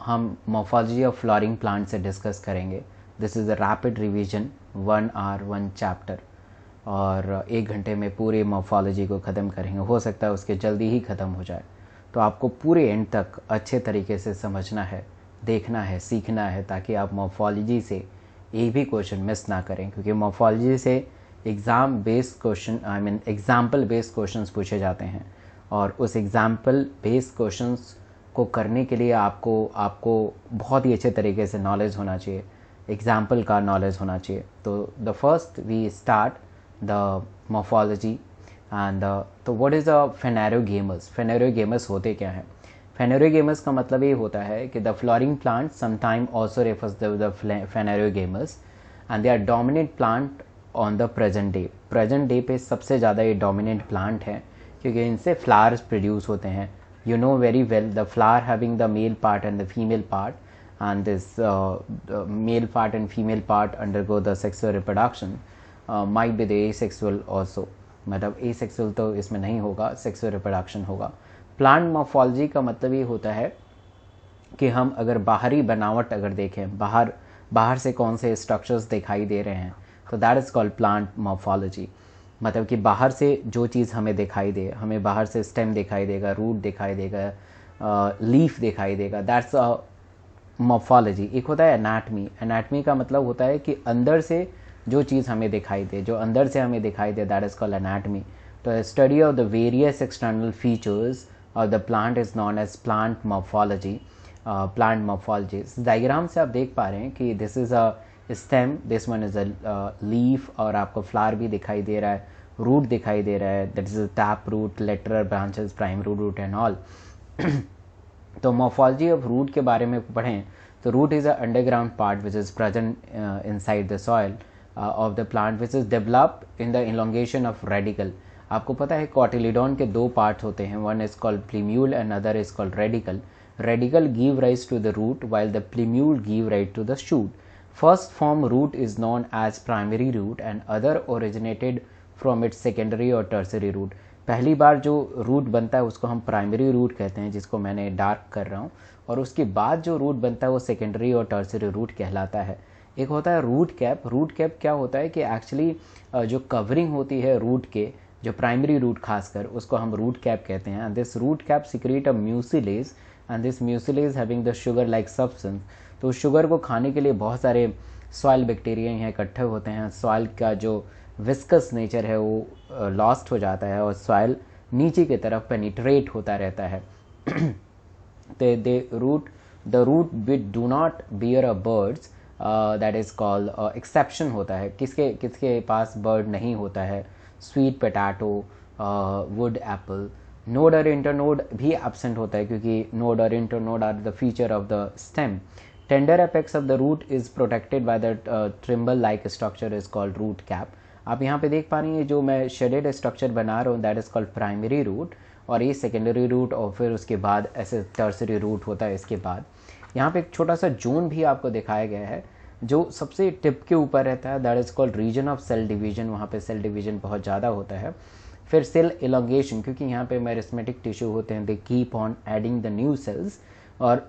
हम morphology of flowering plant से discuss करेंगे। This is a rapid revision, 1 hour 1 chapter, और 1 घंटे में पूरे मॉर्फोलॉजी को ख़त्म करेंगे। हो सकता है उसके जल्दी ही ख़त्म हो जाए, तो आपको पूरे एंड तक अच्छे तरीके से समझना है, देखना है, सीखना है, ताकि आप मॉर्फोलॉजी से एक भी क्वेश्चन मिस ना करें। क्योंकि मॉर्फोलॉजी से exam based question, I mean example based questions पूछे जाते हैं, और उस एग्जाम्पल बेस्ड क्वेश्चंस को करने के लिए आपको बहुत ही अच्छे तरीके से नॉलेज होना चाहिए, एग्जाम्पल का नॉलेज होना चाहिए। तो the first we start the morphology and तो what is the phanerogams. Phanerogams होते क्या हैं? फेनेरोगेमस का मतलब ये होता है कि the flowering plant sometime also refers the phanerogams and they are dominant plant on the present day. Present day पे सबसे ज़्यादा ये डोमिनेंट प्लांट है, क्योंकि इनसे फ्लावर्स प्रोड्यूस होते हैं। You know very well the flower having the male part and the female part, and this male part and female part undergo the sexual reproduction, might be the asexual also, मतलब asexual तो इसमें नहीं होगा, sexual reproduction होगा। Plant morphology का मतलब ये होता है कि हम अगर बाहरी बनावट अगर देखें, बाहर से कौन से स्ट्रक्चर्स दिखाई दे रहे हैं, तो that is called plant morphology. मतलब कि बाहर से जो चीज़ हमें दिखाई दे, हमें बाहर से स्टेम दिखाई देगा, रूट दिखाई देगा, लीफ दिखाई देगा, दैट्स अ मॉर्फोलॉजी। एक होता है एनाटमी। एनाटमी का मतलब होता है कि अंदर से जो चीज़ हमें दिखाई दे, जो अंदर से हमें दिखाई दे, दैट इज़ कॉल्ड एनाटमी। तो study of the various external features of the plant is known as plant morphology. Plant morphology diagram से आप देख पा रहे हैं कि this is a stem, this one is a leaf, और आपको फ्लावर भी दिखाई दे रहा है, रूट दिखाई दे रहा है, that is a tap root, lateral branches, primary root and all. तो मॉर्फोलॉजी ऑफ रूट के बारे में पढ़ें तो root is a underground part which is present inside the soil of the plant which is developed in the elongation of radicle. आपको पता है cotyledon के 2 पार्ट्स होते हैं, one is called plumule and other is called radicle. Radicle give rise to the root while the plumule give rise to the shoot. First form root is known as primary root and other originated from its secondary or tertiary root. पहली बार जो root बनता है उसको हम primary root कहते हैं, जिसको मैंने डार्क कर रहा हूँ, और उसके बाद जो रूट बनता है वो सेकेंडरी और टर्सरी रूट कहलाता है। एक होता है रूट कैप। रूट कैप क्या होता है कि एक्चुअली जो कवरिंग होती है रूट के, जो प्राइमरी रूट खासकर, उसको हम रूट कैप कहते हैं। This root cap secrete a mucilage and this mucilage having the sugar like substance. तो शुगर को खाने के लिए बहुत सारे सॉइल बैक्टीरिया यहाँ इकट्ठे होते हैं। सॉइल का जो विस्कस नेचर है वो लॉस्ट हो जाता है और सॉइल नीचे की तरफ पेनिट्रेट होता रहता है। The root which do not bear a buds, that is called exception होता है। किसके किसके पास बर्ड नहीं होता है? Sweet potato, wood apple. Node और इंटरनोड भी एब्सेंट होता है, क्योंकि नोड और internode are the feature of the stem. Tender apex of the root is protected by the trimble like structure is called root cap. आप यहाँ पे देख पा रही हैं जो मैं शेडेड स्ट्रक्चर बना रहा हूँ, that is called primary root, और ये सेकेंडरी रूट, और फिर उसके बाद ऐसे टर्सरी रूट होता है। इसके बाद यहाँ पे एक छोटा सा जोन भी आपको दिखाया गया है जो सबसे टिप के ऊपर रहता है, that is called region of cell division. वहाँ पे सेल डिवीजन बहुत ज़्यादा होता है। फिर सेल इलोंगेशन, क्योंकि यहाँ पे मेरिस्मेटिक टिश्यू होते हैं, they keep on adding the new sales, और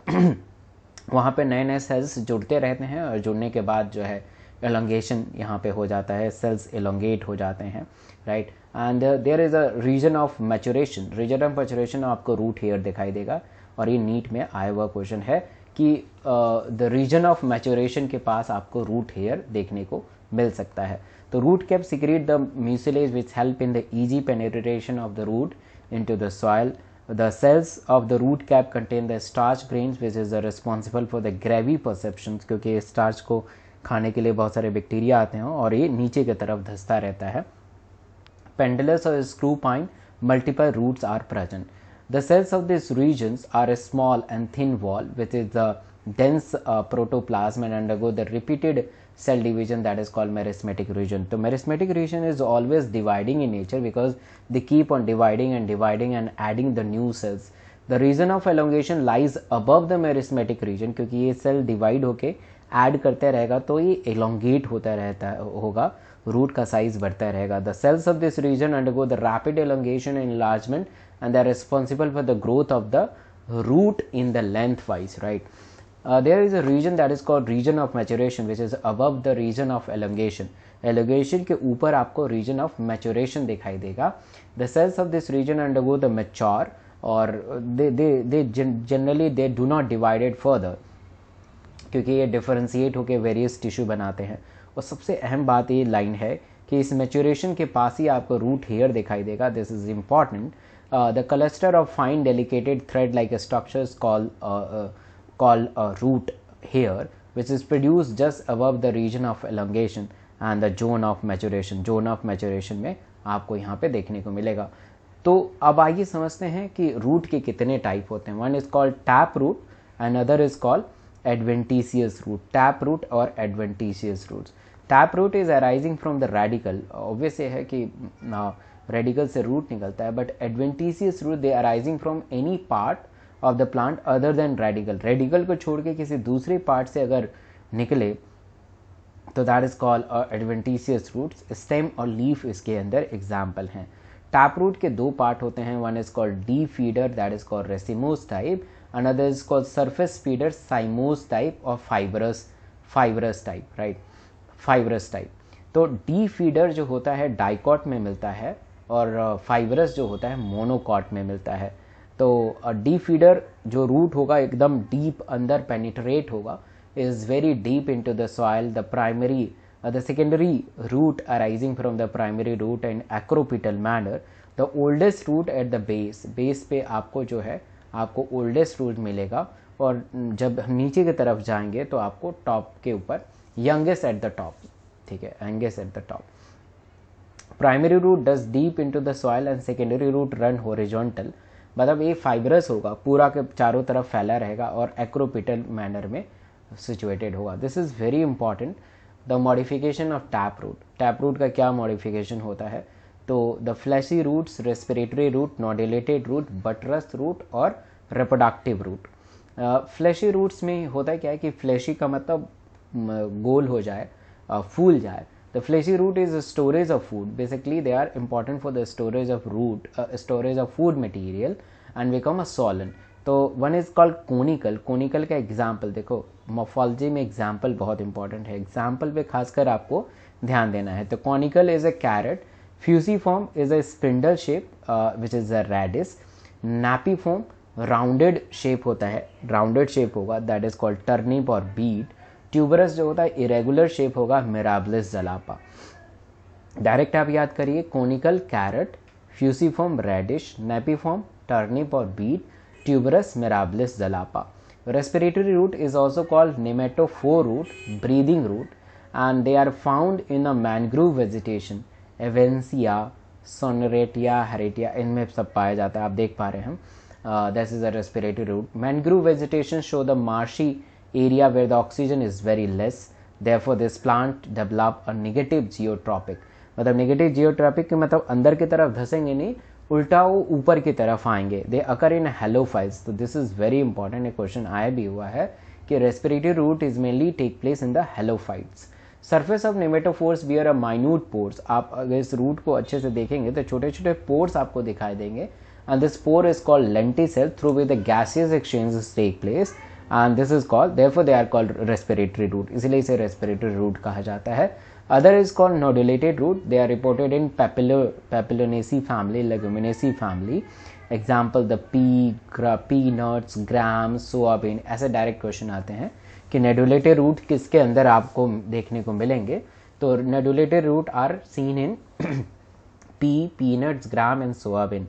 वहाँ पे नए नए सेल्स जुड़ते रहते हैं, और जुड़ने के बाद जो है एलोंगेशन यहाँ पे हो जाता है, सेल्स एलोंगेट हो जाते हैं, right. And there is a region of maturation. Region of maturation आपको रूट हेयर दिखाई देगा, और ये नीट में आया हुआ क्वेश्चन है कि द रीजन ऑफ मैचुरेशन के पास आपको रूट हेयर देखने को मिल सकता है। तो root cap secrete the mucilage which help in the easy penetration of the root into the soil. The cells of the root cap contain the starch grains which is responsible for the gravy perceptions, क्योंकि starch को खाने के लिए बहुत सारे bacteria आते हैं और ये नीचे की तरफ धंसता रहता है। Pendulous or screw pine, multiple roots are present. The cells of these regions are a small and thin wall which is the dense protoplasm and undergo the repeated cell division, that is called meristematic region. So meristematic region is always dividing in nature because they keep on dividing and adding the new cells. The region of elongation lies above the meristematic region, क्योंकि ये cell divide होके add करते रहेगा तो ये elongate होता रहता होगा, रूट का साइज बढ़ता रहेगा. The cells of this region undergo the rapid elongation and enlargement and they are responsible for the growth of the root in the lengthwise, right? there is a region that is called region of maturation which is above the region of elongation. elongation के ऊपर आपको region of maturation दिखाई देगा. The cells of this region undergo the mature और they generally they do not divided further क्योंकि ये differentiate होकर various tissue बनाते हैं. और सबसे अहम बात ये लाइन है कि इस मैच्योरेशन के पास ही आपको रूट हेयर दिखाई देगा. This is important. The cluster of fine delicated thread like structures called a root hair which is produced just above the region of elongation and the zone of maturation. zone of maturation में आपको यहाँ पे देखने को मिलेगा. तो अब आइए समझते हैं कि रूट के कितने टाइप होते हैं. One is called tap root and other is called adventitious root. Tap root और adventitious roots. Tap root is arising from the radicle. Obvious है कि रेडिकल से रूट निकलता है. But adventitious root they arising from any part of the plant other than radicle. Radicle को छोड़ के किसी दूसरे पार्ट से अगर निकले तो that is called adventitious roots. Stem और लीफ इसके अंदर एग्जाम्पल हैं. टैप रूट के दो पार्ट होते हैं. One is called deep feeder that is called racemose type. Another is called surface feeder cymose type और fibrous type. Right, fibrous type. तो डी फीडर जो होता है डाइकॉट में मिलता है और फाइबरस जो होता है मोनोकॉट में मिलता है. तो डी फीडर जो रूट होगा एकदम डीप अंदर पेनिट्रेट होगा, is very deep into the soil. The secondary root arising from the primary root in acropetal manner. The oldest root at the base पे आपको जो है आपको oldest root मिलेगा और जब नीचे की तरफ जाएंगे तो आपको टॉप के ऊपर youngest at the top. ठीक है, youngest at the top. Primary root does deep into the soil and secondary root run horizontal. मतलब ये फाइबरस होगा, पूरा के चारों तरफ फैला रहेगा और एक्रोपिटल मैनर में सिचुएटेड होगा. This is very important. The modification of tap root. Tap root का क्या मॉडिफिकेशन होता है? तो the fleshy roots, respiratory root, nodulated root, buttress root और रिप्रोडक्टिव रूट. फ्लैशी रूट्स में होता है क्या है कि फ्लैशी का मतलब गोल हो जाए, फूल जाए. The fleshy root is a storage of food. Basically, they are important for the storage of storage of food material and become a solid. तो one is called conical. Conical का एग्जाम्पल देखो, morphology में example बहुत important है. Example पे खासकर आपको ध्यान देना है. तो conical is a carrot. Fusiform is a spindle shape which is a radish. Napiform rounded shape होता है, rounded shape होगा, that is called turnip or beet. Tuberous जो होता है इरेगुलर शेप होगा, मिराबलिस जलापा. डायरेक्ट आप याद करिए, conical carrot, fusiform radish, napiform turnip और beet, tuberous Mirabilis jalapa. Respiratory root is also called pneumatophore root, breathing root, and they are found in a mangrove vegetation. एवेंसिया, Sonneratia, Heritiera, इनमें सब पाया जाता है. आप देख पा रहे हैं. This is a respiratory root. Mangrove vegetation show the marshy area where the oxygen is very less, therefore this plant develop a negative geotropic. मतलब नेगेटिव जियोट्रॉपिक के मतलब अंदर की तरफ धसेंगे नहीं, उल्टा वो ऊपर की तरफ आएंगे. They occur in halophytes. तो दिस इज वेरी इंपॉर्टेंट. एक क्वेश्चन आया भी हुआ है कि respiratory root is mainly take place in the halophytes. Surface of pneumatophores bear a minute pores. आप अगर इस रूट को अच्छे से देखेंगे तो छोटे छोटे पोर्स आपको दिखाई देंगे. And this pore is called lenticel through with the gaseous exchanges take place. And this is called, therefore they are called respiratory root. इसलिए इसे respiratory root कहा जाता है. Other is called nodulated root. They are reported in Papilionaceae family, Leguminaceae family. Example the peanuts, grams, soybean. ऐसे direct question आते हैं कि नोडुलेटेड root किसके अंदर आपको देखने को मिलेंगे. तो nodulated root are seen in peanuts, gram and soybean.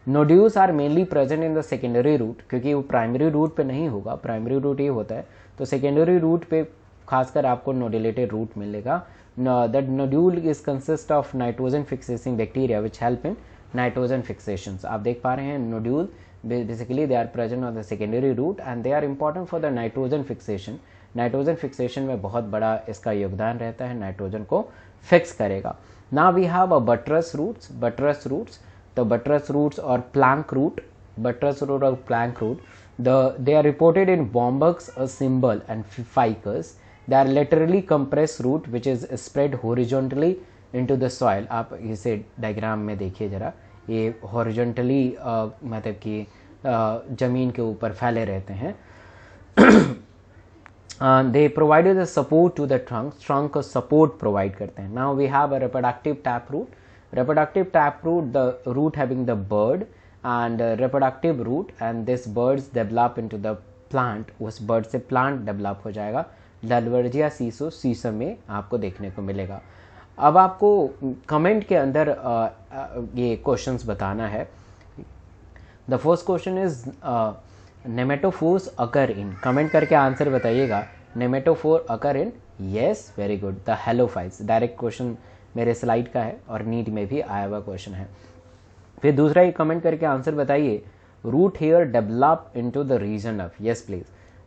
Nodules are mainly present in the secondary root, क्योंकि वो प्राइमरी रूट पे नहीं होगा. प्राइमरी रूट ये होता है, तो सेकेंडरी रूट पे खासकर आपको नोडुलेटेड रूट मिलेगा. That nodule is consist of nitrogen fixing bacteria which help in nitrogen fixations. आप देख पा रहे हैं nodule basically they are present on the secondary root and they are important for the nitrogen fixation. Nitrogen fixation में बहुत बड़ा इसका योगदान रहता है, नाइट्रोजन को फिक्स करेगा. Now we have a buttress roots. The buttress roots or plank root, they are reported in bombucks, a cymbal and ficus. They are laterally compressed root which is spread horizontally into the soil. आप इसे diagram में देखिए जरा, ये horizontally मतलब कि जमीन के ऊपर फैले रहते हैं. They provided the support to the trunk को सपोर्ट प्रोवाइड करते हैं. Now we have a reproductive tap root. Reproductive taproot, the root having the bird and reproductive root, and this birds develop into the plant. उस bird से plant develop हो जाएगा. Dalbergia siso सीसम में आपको देखने को मिलेगा. अब आपको कमेंट के अंदर ये क्वेश्चंस बताना है. The first question is pneumatophores occur in. Comment करके आंसर बताइएगा. Pneumatophore occur in. Yes, very good. The halophytes. Direct question मेरे स्लाइड का है और नीट में भी आया हुआ क्वेश्चन है. फिर दूसरा ही कमेंट करके आंसर बताइए. Root hair develop into the region of. Yes please.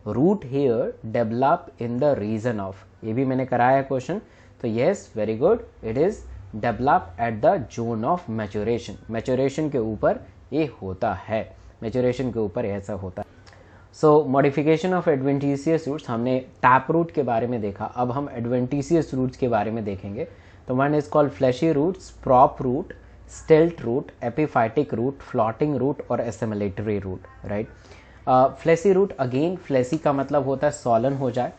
Root hair develop in the region of. ये भी मैंने कराया है क्वेश्चन. तो yes, very good. It is develop at the zone of maturation. Maturation के ऊपर ये होता है. मैच्योरेशन के ऊपर ऐसा होता है. सो मॉडिफिकेशन ऑफ एडवेंटिशियस रूट्स. हमने टैप रूट के बारे में देखा. अब हम एडवेंटिशियस रूट्स के बारे में देखेंगे. तो one is called fleshy roots, prop root, stilt root, epiphytic root, floating root और assimilatory root. Right. Fleshy root, again fleshy का मतलब होता है सॉलन हो जाए,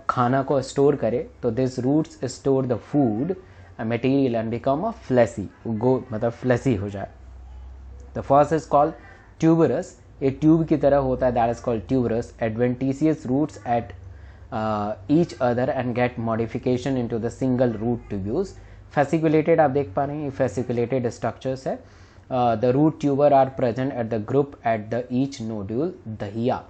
खाना को स्टोर करे. तो this roots store the food material and become a fleshy. गो मतलब फ्लैशी हो जाए. The first is called tuberous. एक ट्यूब की तरह होता है, that is called tuberous. Adventitious roots at each other and get modification into the single root tubules. Fasciculated आप देख पा रहे हैं, ये fasciculated structures है. The root tuber are present at the group at the each nodule Dahiya.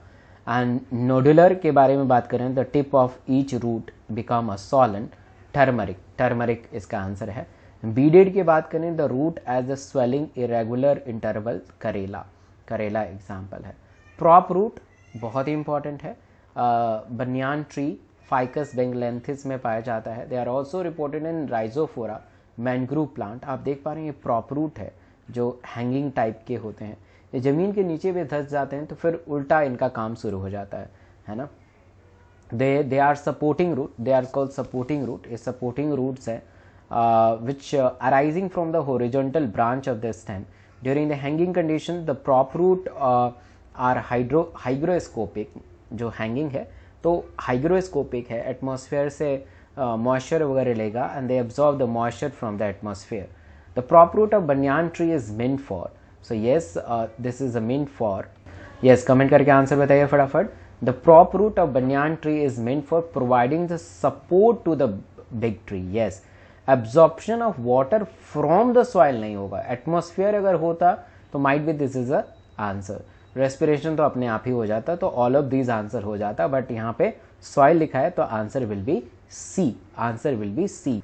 And nodular के बारे में बात करें, the tip of each root become a solent. Turmeric, turmeric इसका आंसर है. Beaded की बात करें, the root as a swelling irregular interval. करेला, करेला एग्जाम्पल है. Prop root बहुत ही इंपॉर्टेंट है. बनियान ट्री, फाइकस बेंगलेंथिस में पाया जाता है. They are also reported in Rhizophora, mangrove plant. आप देख पा रहे हैं ये प्रॉप रूट है जो हैंगिंग टाइप के होते हैं. ये ज़मीन के नीचे भी धंस जाते हैं तो फिर उल्टा इनका काम शुरू हो जाता है ना. They are supporting root. They are called supporting root. ये सपोर्टिंग रूट्स है which arising from the horizontal branch of the stem. During the hanging condition the prop root are hygroscopic. जो हैंगिंग है तो हाइग्रोस्कोपिक है, atmosphere से moisture वगैरह लेगा and they absorb the moisture from the atmosphere. The prop root of banyan tree is meant for. So yes, this is a meant for. Yes, comment करके answer बताइए फटाफट. The prop root of banyan tree is meant for providing the support to the big tree. Yes, absorption of water from the soil नहीं होगा. Atmosphere अगर होता तो might be this is a answer. Respiration तो अपने आप ही हो जाता, तो ऑल ऑफ दीज आंसर हो जाता. बट यहाँ पे सॉइल लिखा है तो answer will be C. Answer will be C.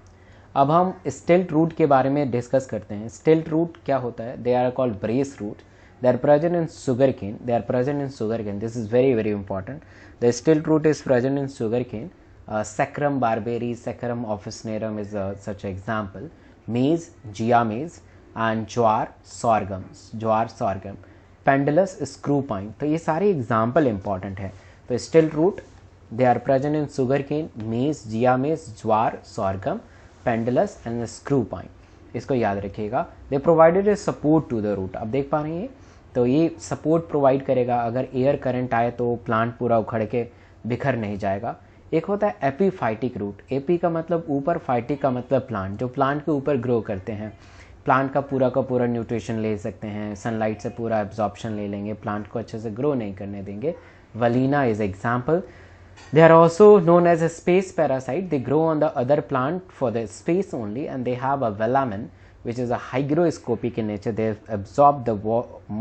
अब हम स्टिल्ट रूट के बारे में डिस्कस करते हैं. स्टिल्ट रूट क्या होता है? They are called brace root. They are present in sugar cane. They are present in sugar cane. This is very very important. The stilt root is present in sugar cane. Saccharum barberry, Saccharum officinarum is such an example. Maize, Gia maize, and jowar, sorghum, jowar sorghum. Pendulous, screw pine. तो ये सारे example important है. तो stilt root they are present in sugar cane, maize, Zea mays, jowar, sorghum, pendulous and screw pine. इसको याद रखिएगा. They provided a support to the root. अब देख पा रहे हैं तो ये सपोर्ट प्रोवाइड करेगा. अगर एयर करंट आए तो प्लांट पूरा उखड़ के बिखर नहीं जाएगा. एक होता है एपीफाइटिक रूट. एपी का मतलब ऊपर, फाइटिक का मतलब प्लांट, जो प्लांट के ऊपर ग्रो करते हैं. प्लांट का पूरा न्यूट्रिशन ले सकते हैं, सनलाइट से पूरा एब्जॉर्प्शन ले लेंगे, प्लांट को अच्छे से ग्रो नहीं करने देंगे. वलीना is example. They are also known as a space parasite. They grow on the other plant for the space only and they have a velamen which is a hygroscopic in nature. They absorb the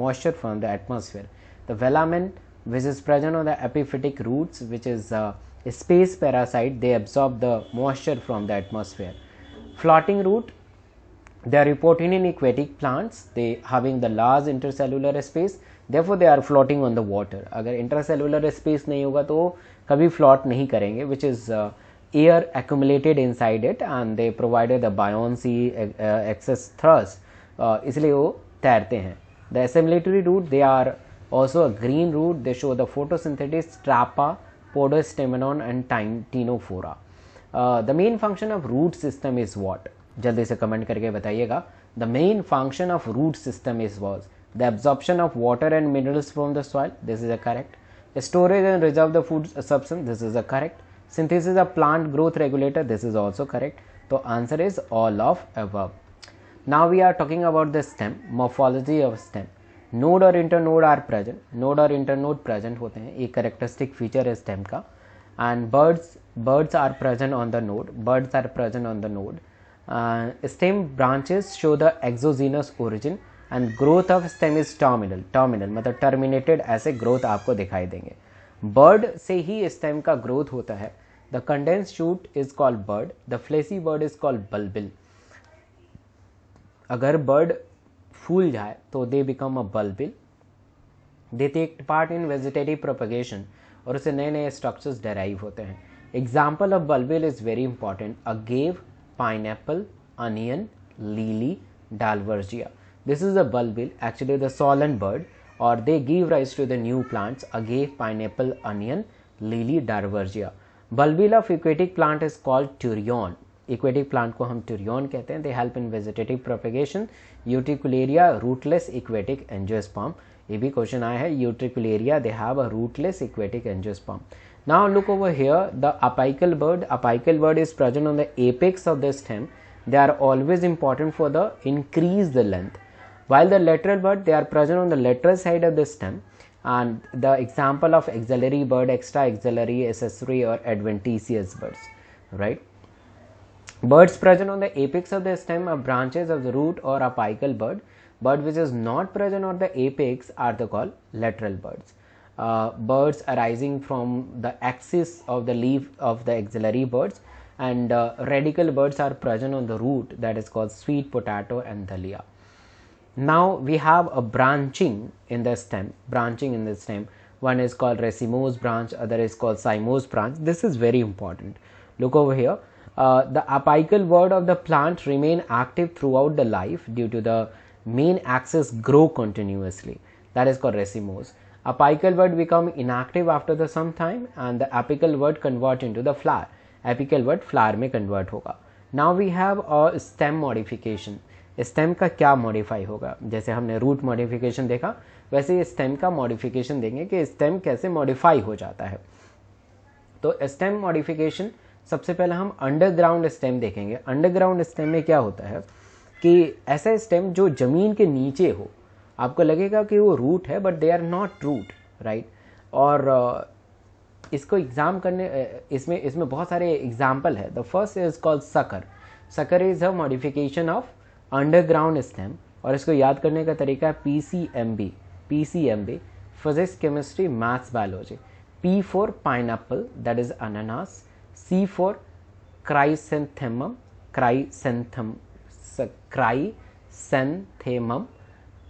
moisture from the atmosphere. The velamen which is present on the epiphytic roots, which is a space parasite, they absorb the moisture from the atmosphere. Floating root, they are reported in aquatic plants. They having the large intercellular space, therefore they are floating on the water. अगर intercellular space नहीं होगा तो कभी float नहीं करेंगे, which is air accumulated inside it and they provided the buoyancy, excess thrust, इसलिए वो तैरते हैं. The assimilatory root, they are also a green root. They show the photosynthesis, Strapa, Podostemanon and Ctenophora. The main function of root system is what? जल्दी से comment करके बताइएगा. The main function of root system is was the absorption of water and minerals from the soil. This is a correct. Storage and reserve the food substance, this is a correct. Synthesis of plant growth regulator, this is also correct. So answer is all of above. Now we are talking about the stem, morphology of stem. Node और internode are present. Node और internode present होते हैं, एक characteristic feature है stem का. And birds are present on the node. Birds are present on the node. Stem branches show the exogenous origin and growth of stem is terminal. Terminal मतलब terminated, ऐसे growth आपको दिखाई देंगे. Bird से ही stem का growth होता है. The condensed shoot is called bud. The fleshy bud is called bulbil. अगर bird फूल जाए तो they become a bulbil. They take part in vegetative propagation और उससे नए नए structures derive होते हैं. Example of bulbil is very important. Agave, pineapple, onion, lily, dalbergia. This is a bulbil, actually the solan bird, or they give rise to the new plants. Agave, pineapple, onion, lily, dalbergia. Bulbil of aquatic plant is called turion. Aquatic plant को हम turion कहते हैं. They help in vegetative propagation. Utricularia, rootless aquatic angiosperm. ये भी question आया है. Utricularia, they have a rootless aquatic angiosperm. Now look over here, the apical bird. Apical bird is present on the apex of the stem. They are always important for the increase the length. While the lateral bird, they are present on the lateral side of the stem. And the example of axillary bird, extra axillary, accessory or adventitious birds, right? Birds present on the apex of the stem are branches of the root or apical bird. Bird which is not present on the apex are the called lateral birds. Birds arising from the axis of the leaf of the axillary birds, and radical birds are present on the root, that is called sweet potato and dahlia. Now we have a branching in the stem. Branching in the stem, one is called racemose branch, other is called cymose branch. This is very important. Look over here. The apical bird of the plant remain active throughout the life due to the main axis grow continuously. That is called racemose. Apical bird become inactive after the some time and the apical bird convert into the flower. Apical bird flower में convert होगा. Now we have a stem modification. Stem का क्या modify होगा? जैसे हमने root modification देखा, वैसे ये स्टेम का मॉडिफिकेशन देंगे कि स्टेम कैसे मॉडिफाई हो जाता है. तो स्टेम मॉडिफिकेशन सबसे पहले हम अंडरग्राउंड स्टेम देखेंगे. अंडरग्राउंड स्टेम में क्या होता है कि ऐसा स्टेम जो जमीन के नीचे हो, आपको लगेगा कि वो रूट है but they are not root, right. और इसको एग्जाम करने इसमें बहुत सारे एग्जाम्पल है. The first is called sucker. Sucker is a modification of underground stem, और इसको याद करने का तरीका है PCMB, physics, chemistry, maths, biology. P for pineapple, that is ananas. C for chrysanthemum,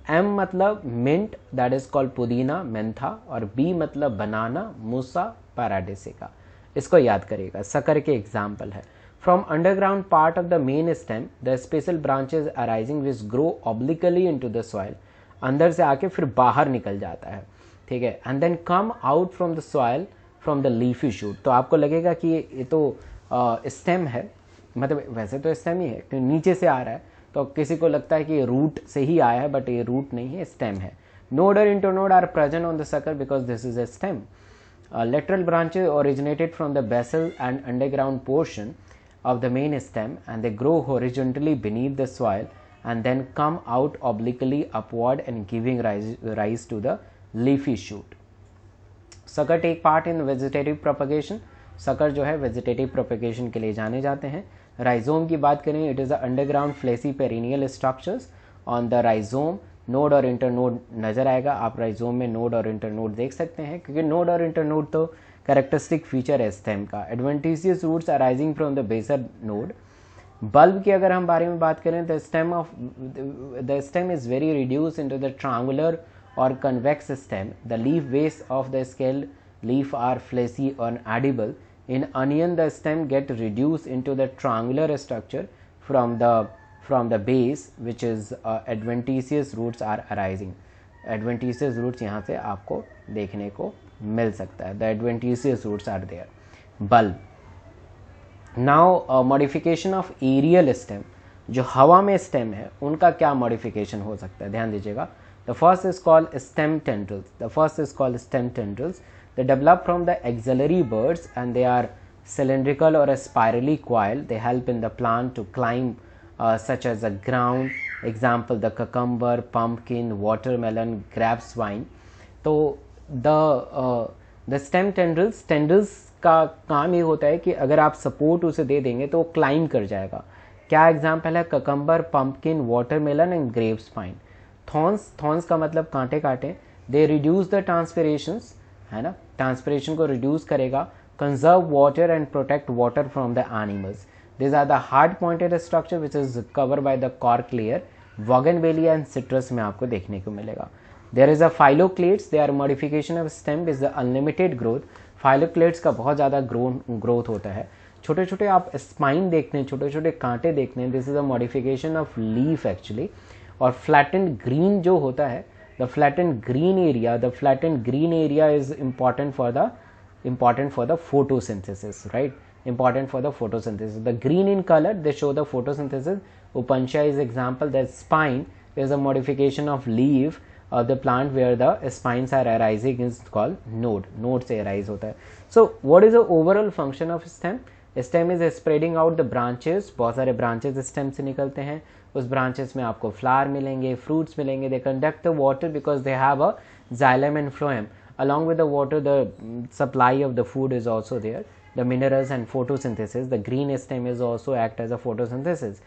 M मतलब mint, that is called पुदीना, mentha, और B मतलब बनाना, musa, paradisica. इसको याद करिएगा, सकर के एग्जाम्पल है. From underground part of the main stem, the special branches arising which grow obliquely into the soil. अंदर से आके फिर बाहर निकल जाता है, ठीक है. And then come out from the soil from the leafy shoot. तो आपको लगेगा कि ये तो स्टेम है, मतलब वैसे तो स्टेम ही है, तो नीचे से आ रहा है, तो किसी को लगता है कि ये रूट से ही आया है, बट ये रूट नहीं है, स्टेम है. Node or internode are present on the sucker because this is a stem. Lateral branches originated from the basal and underground portion of the main stem, and they grow horizontally beneath the soil and then come out obliquely upward and giving rise to the leafy shoot. Sucker take part in vegetative propagation. Sucker जो है vegetative propagation के लिए जाने जाते हैं. Rhizome की बात करें, it is the underground fleshy perennial structures. On the rhizome node और internode नजर आएगा. आप rhizome में node और internode देख सकते हैं, क्योंकि node और internode तो कैरेक्टरिस्टिक फीचर है स्टेम का. Adventitious roots arising from the basal node. Bulb की अगर हम बारे में बात करें, the stem is very reduce into the triangular और convex stem. The leaf base of the scale leaf are fleshy और edible. In onion the stem get reduce into the triangular structure from the base which is adventitious roots are arising. Adventitious roots यहाँ से आपको देखने को मिल सकता है. The adventitious roots are there. Bulb. Now modification of aerial stem, जो हवा में स्टेम है उनका क्या मॉडिफिकेशन हो सकता है, ध्यान दीजिएगा. The first is called stem tendrils. The They develop from the axillary buds and they are cylindrical or spirally coiled. They help in the plant to climb such as the ground. Example, the cucumber, pumpkin, watermelon, grapevine. तो the stem tendrils का काम ये होता है कि अगर आप support उसे दे देंगे तो वो क्लाइंब कर जाएगा. क्या एग्जाम्पल है? Cucumber, pumpkin, watermelon and grapes wine. Thorns का मतलब कांटे काटे. दे रिड्यूस द ट्रांसपिरेशंस, है ना, ट्रांसपिरेशन को रिड्यूस करेगा. Conserve water and protect water from the animals. These are the hard pointed structure which is covered by the cork layer. Bougainvillea and citrus में आपको देखने को मिलेगा. There is a phylloclades. They are modification of stem with the unlimited growth. Phylloclades का बहुत ज़्यादा growth होता है. छोटे छोटे आप स्पाइन देखते हैं, छोटे छोटे कांटे देखते हैं. This is a modification of leaf actually. और फ्लैटेंड ग्रीन जो होता है, the flattened green area is important for the photosynthesis, right? Important for the photosynthesis. The green in color, they show the photosynthesis. Upancha is example. The spine is a modification of leaf of the plant where the spines are arising is called node. Node से arise होता है. So what is the overall function of stem? Stem is spreading out the branches. बहुत सारे branches stem से निकलते हैं. उस branches में आपको flower मिलेंगे, fruits मिलेंगे. They conduct the water because they have a xylem and phloem. Along with the water, the supply of the food is also there. The minerals and photosynthesis. The green stem is also act as a photosynthesis.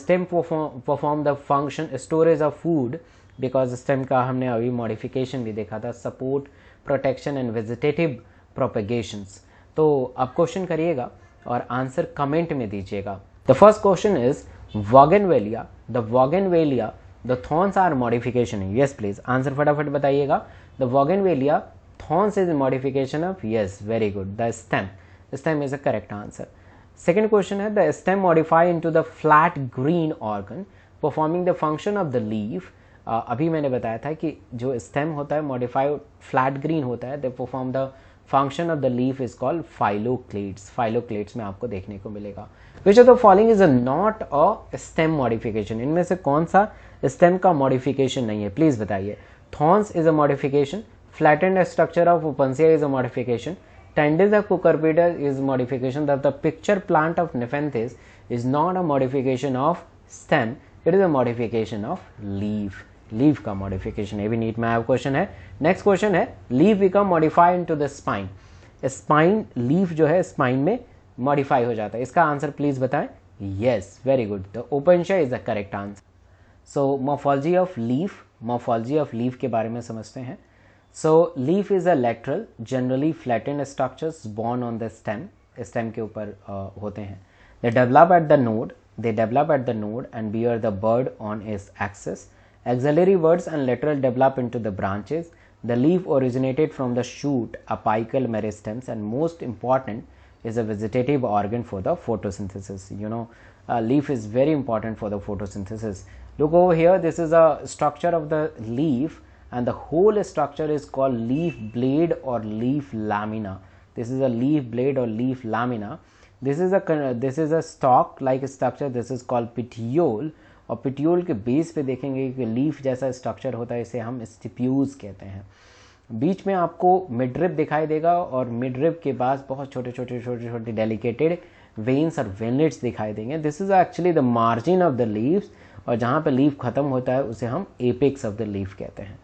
Stem perform the function storage of food because stem का हमने अभी modification भी देखा था. Support, protection and vegetative propagations. तो आप question करिएगा और आंसर कमेंट में दीजिएगा. The first question is Bougainvillea. The Bougainvillea, the thorns are modification. Yes please. Answer फटाफट बताइएगा. The Bougainvillea thorns is modification of, yes, very good, the stem. Stem is a correct answer. Second question है the stem modify into the flat green organ performing the function of the leaf. अभी मैंने बताया था कि जो stem होता है modify flat green होता है. They perform the function of the leaf is called phylloclades. Phylloclades में आपको देखने को मिलेगा. Which of the following is not a stem modification? इनमें से कौन सा stem का modification नहीं है? प्लीज बताइए. Thorns is a modification. Flattened structure of Upansia is a modification. Tendrils of Cucurbita is modification. That the picture plant of Nepenthes is not a modification of stem. It is a modification of leaf. Leaf का modification. ये भी NEET में आया question है. Next question है leaf become modified into the spine. Spine leaf जो है spine में modify हो जाता है. इसका आंसर प्लीज बताएं. Yes, very good. The Upansia is the correct answer. So morphology of leaf. Morphology of leaf के बारे में समझते हैं. So leaf is a lateral, generally flattened structures born on the stem. Stem के ऊपर होते हैं. They develop at the node and bear the bud on its axis. Axillary buds and lateral develop into the branches. The leaf originated from the shoot, apical meristems, and most important is a vegetative organ for the photosynthesis. You know, leaf is very important for the photosynthesis. Look over here. This is a structure of the leaf. And the whole structure is called leaf blade or leaf lamina. This is a leaf blade or leaf lamina. This is a stalk like structure. This is called petiole. और petiole के base पे देखेंगे कि leaf जैसा structure होता है. इसे हम स्टिप्यूज कहते हैं. बीच में आपको मिडरिब दिखाई देगा और मिडरिब के पास बहुत छोटे छोटे डेलिकेटेड वेन्स और वेनलेट्स दिखाई देंगे. This is actually the margin of the leaves. और जहाँ पे लीफ खत्म होता है उसे हम एपेक्स ऑफ द लीफ कहते हैं.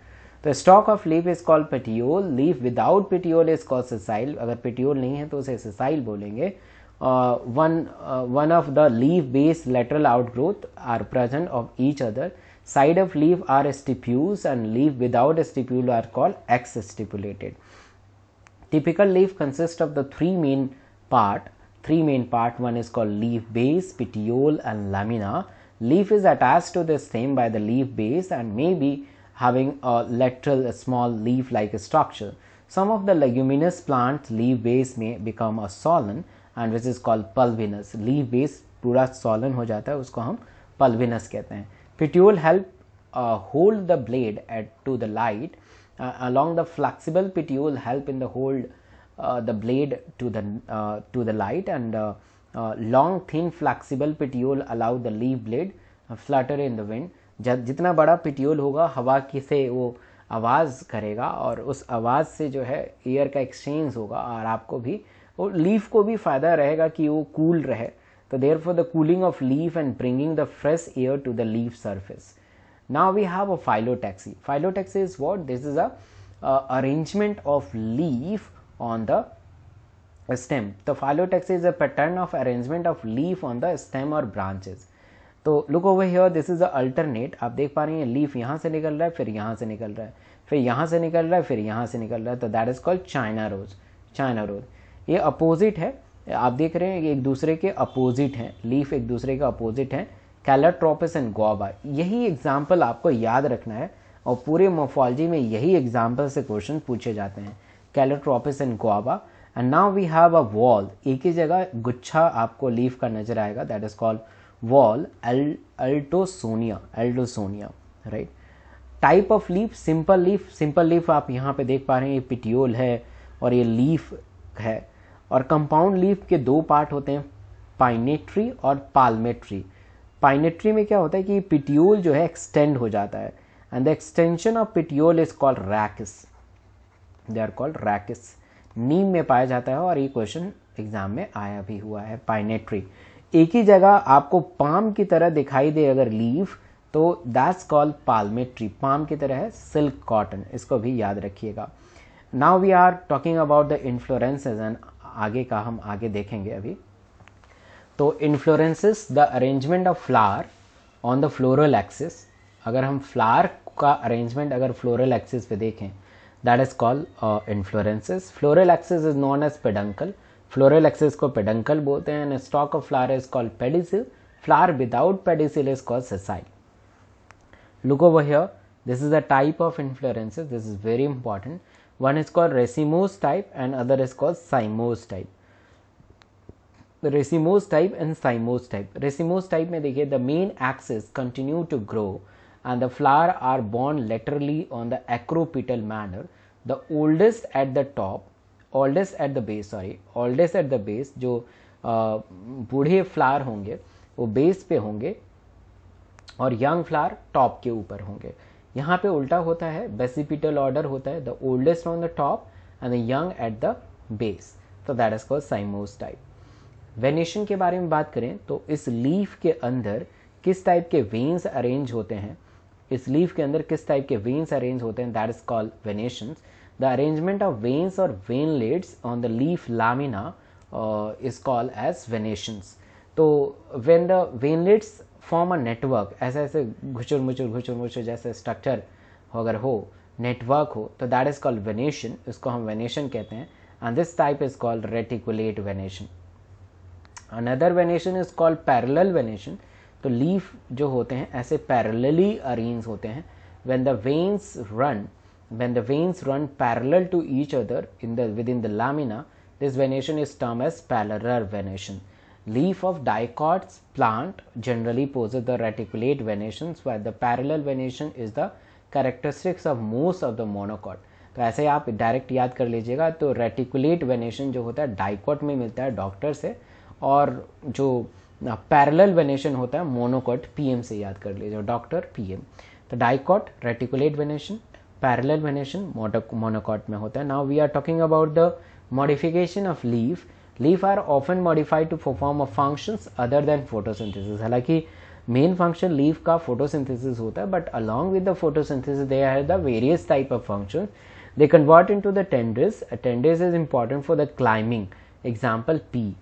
The stalk of leaf is called petiole. Leaf without petiole is called sessile. अगर petiole नहीं है तो उसे sessile बोलेंगे. One of the leaf base lateral outgrowth are present of each other. Side of leaf are stipules and leaf without stipule are called ex-stipulated. Typical leaf consists of the three main part. One is called leaf base, petiole and lamina. Leaf is attached to the stem by the leaf base and may be having a lateral small leaf like structure. Some of the leguminous plants leaf base may become a solan and which is called pulvinous. Leaf base पूरा solan हो जाता है, उसको हम pulvinous कहते हैं. Petiole help hold the blade to the light. Along the flexible petiole help in the hold the blade to the light and long thin flexible petiole allow the leaf blade flutter in the wind. जितना बड़ा पिट्यूल होगा हवा की से वो आवाज़ करेगा और उस आवाज़ से जो है एयर का एक्सचेंज होगा और आपको भी और लीफ को भी फ़ायदा रहेगा कि वो कूल रहे. तो therefore the cooling of leaf and bringing the fresh air to the leaf surface. Now we have a phyllotaxy. Phyllotaxy is what? This is a arrangement of leaf on the stem. The phyllotaxy is a pattern of arrangement of leaf on the stem or branches. तो look over here, this is a alternate. आप देख पा रहे हैं leaf यहाँ से निकल रहा है, फिर यहाँ से निकल रहा है, फिर यहाँ से निकल रहा है, फिर यहाँ से निकल रहा है. तो that is called China rose. China rose ये अपोजिट है. आप देख रहे हैं एक दूसरे के अपोजिट हैं, लीफ एक दूसरे के अपोजिट हैं. कैलोट्रोपिस एंड गुआवा, यही एग्जाम्पल आपको याद रखना है और पूरे मोर्फोलॉजी में यही एग्जाम्पल से क्वेश्चन पूछे जाते हैं. Calotropis and guava. And now we have a whorl. एक ही जगह गुच्छा आपको लीफ का नजर आएगा. That is called whorl. Alstonia. Alstonia, right. Type of leaf, simple leaf. Simple leaf आप यहाँ पे देख पा रहे हैं, ये पिटियोल है और ये लीफ है. और कंपाउंड लीफ के दो पार्ट होते हैं, पाइनेट्री और पाल्मेट्री. पाइनेट्री में क्या होता है कि पिटियोल जो है एक्सटेंड हो जाता है and the extension of petiole is called rachis. They are called rachis. Neem में पाया जाता है और ये क्वेश्चन एग्जाम में आया भी हुआ है. पाइनेट्री. एक ही जगह आपको पाम की तरह दिखाई दे अगर लीफ, तो दैट्स कॉल्ड पाल्मेट्री. पाम की तरह है सिल्क कॉटन, इसको भी याद रखिएगा. Now we are talking about the inflorescences and आगे का हम आगे देखेंगे अभी. तो inflorescences, the arrangement of flower on the floral axis. अगर हम फ्लावर का अरेंजमेंट अगर फ्लोरल एक्सिस पे देखें, that is called inflorescences. Floral axis is known as peduncle. Floral axis को पेडंकल बोलते हैं. And stalk of flower is called pedicel. Flower without pedicel is called sessile. Look over here, this is the type of inflorescences. This is very important. One is called racemose type and other is called cymose type. The racemose type and cymose type. Racemose type में देखिए the main axis continue to grow and the flower are borne laterally on the acropetal manner. The oldest at the top, oldest at the base, oldest at the base जो बूढ़े flower होंगे वो base पे होंगे और young flower top के ऊपर होंगे. यहाँ पे उल्टा होता है, बेसिपिटल ऑर्डर होता है, the oldest on the top and the young at the base. तो that is called cymose type. Venation के बारे में बात करें तो इस लीफ के अंदर किस टाइप के वेन्स अरेंज होते हैं, इस लीफ के अंदर किस टाइप के वेन्स अरेंज होते हैं, that is called venations. The arrangement of veins और veinlets on the leaf lamina is called as venations. तो when the veinlets form a network, ऐसे ऐसे घुचुर मुचुर जैसे स्ट्रक्चर अगर हो, नेटवर्क हो, तो दैट इज कॉल्ड वेनेशन. इसको हम वेनेशन कहते हैं. And this type is called reticulate venation. Another venation is called parallel venation. तो लीफ जो होते हैं ऐसे पैरेलली अरेंज होते हैं. When the veins run parallel to each other within the lamina, this venation is termed as parallel venation. Leaf of dicots plant generally possess the reticulate venations, while the parallel venation is the characteristics of most of the monocot. तो ऐसे आप direct याद कर लीजिएगा. तो reticulate venation जो होता है डाइकॉट में मिलता है डॉक्टर से, और जो पैरेलल वेनेशन होता है मोनोकॉट पीएम से याद कर लीजिए, डॉक्टर पीएम. तो dicot, reticulate venation, parallel venation monocot में होता है. Now we are talking about the modification of leaf. Leaf are often modified to perform a functions other than photosynthesis. हालांकि मेन फंक्शन लीफ का photosynthesis होता है, but along with the photosynthesis they have the various type of functions. They convert into the tendrils. Tendrils is important for the climbing. Example pea.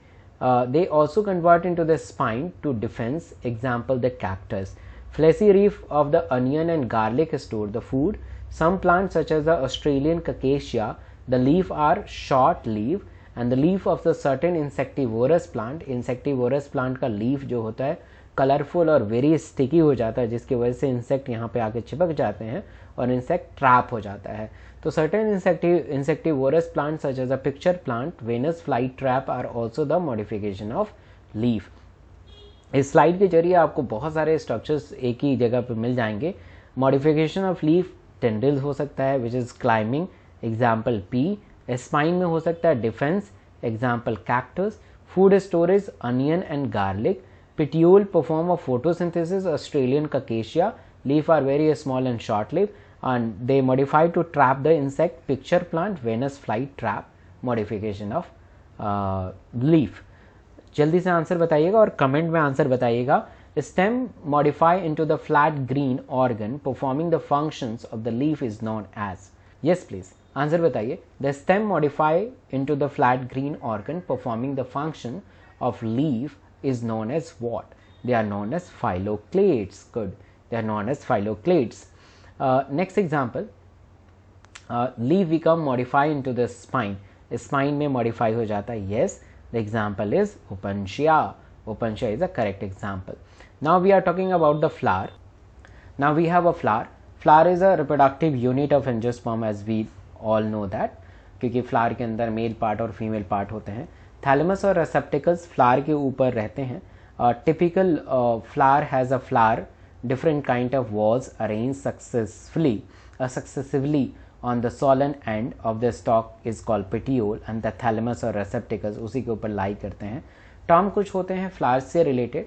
They also convert into the spine to defense. Example the cactus. Fleshy leaf of the onion and garlic store the food. Some plants such as the Australian Cacacia, the leaf are short leaf. And the leaf of the certain insectivorous plant का leaf जो होता है colourful और very sticky हो जाता है, जिसकी वजह से इंसेक्ट यहाँ पे आके चिपक जाते हैं और इंसेक्ट ट्रैप हो जाता है. तो certain insectivorous plant such as a pitcher plant, Venus fly trap are also the modification of leaf. इस स्लाइड के जरिए आपको बहुत सारे स्ट्रक्चर्स एक ही जगह पे मिल जाएंगे. मॉडिफिकेशन ऑफ लीफ टेंड्रिल्स हो सकता है which is climbing, example pea. Spine में हो सकता है defence, example cactus. Food storage, onion and garlic. Petiole perform a photosynthesis, Australian Acacia. Leaf are very small and short live. and they modify to trap the insect. Picture plant Venus flight trap modification of leaf. जल्दी से answer बताइएगा और comment में answer बताइएगा. Stem modify into the flat green organ performing the functions of the leaf is known as. Yes please. Answer बताइए. The stem modify into the flat green organ performing the function of leaf is known as what? They are known as phylloclades. Good. They are known as phylloclades. Next example. Leaf become modify into the spine. Spine में modify हो जाता है. Yes. The example is Upantia. Upantia is a correct example. Now we are talking about the flower. Now we have a flower. Flower is a reproductive unit of angiosperm as we all know that. क्योंकि flower के अंदर male part और female part होते हैं. Thalamus और रेसेप्टिकल्स flower के ऊपर रहते हैं. Typical flower has a flower different kind of walls arranged successively on the solen end of the stalk is called petiole and the thalamus और receptacles उसी के ऊपर लाई करते हैं. टर्म कुछ होते हैं फ्लावर्स से related.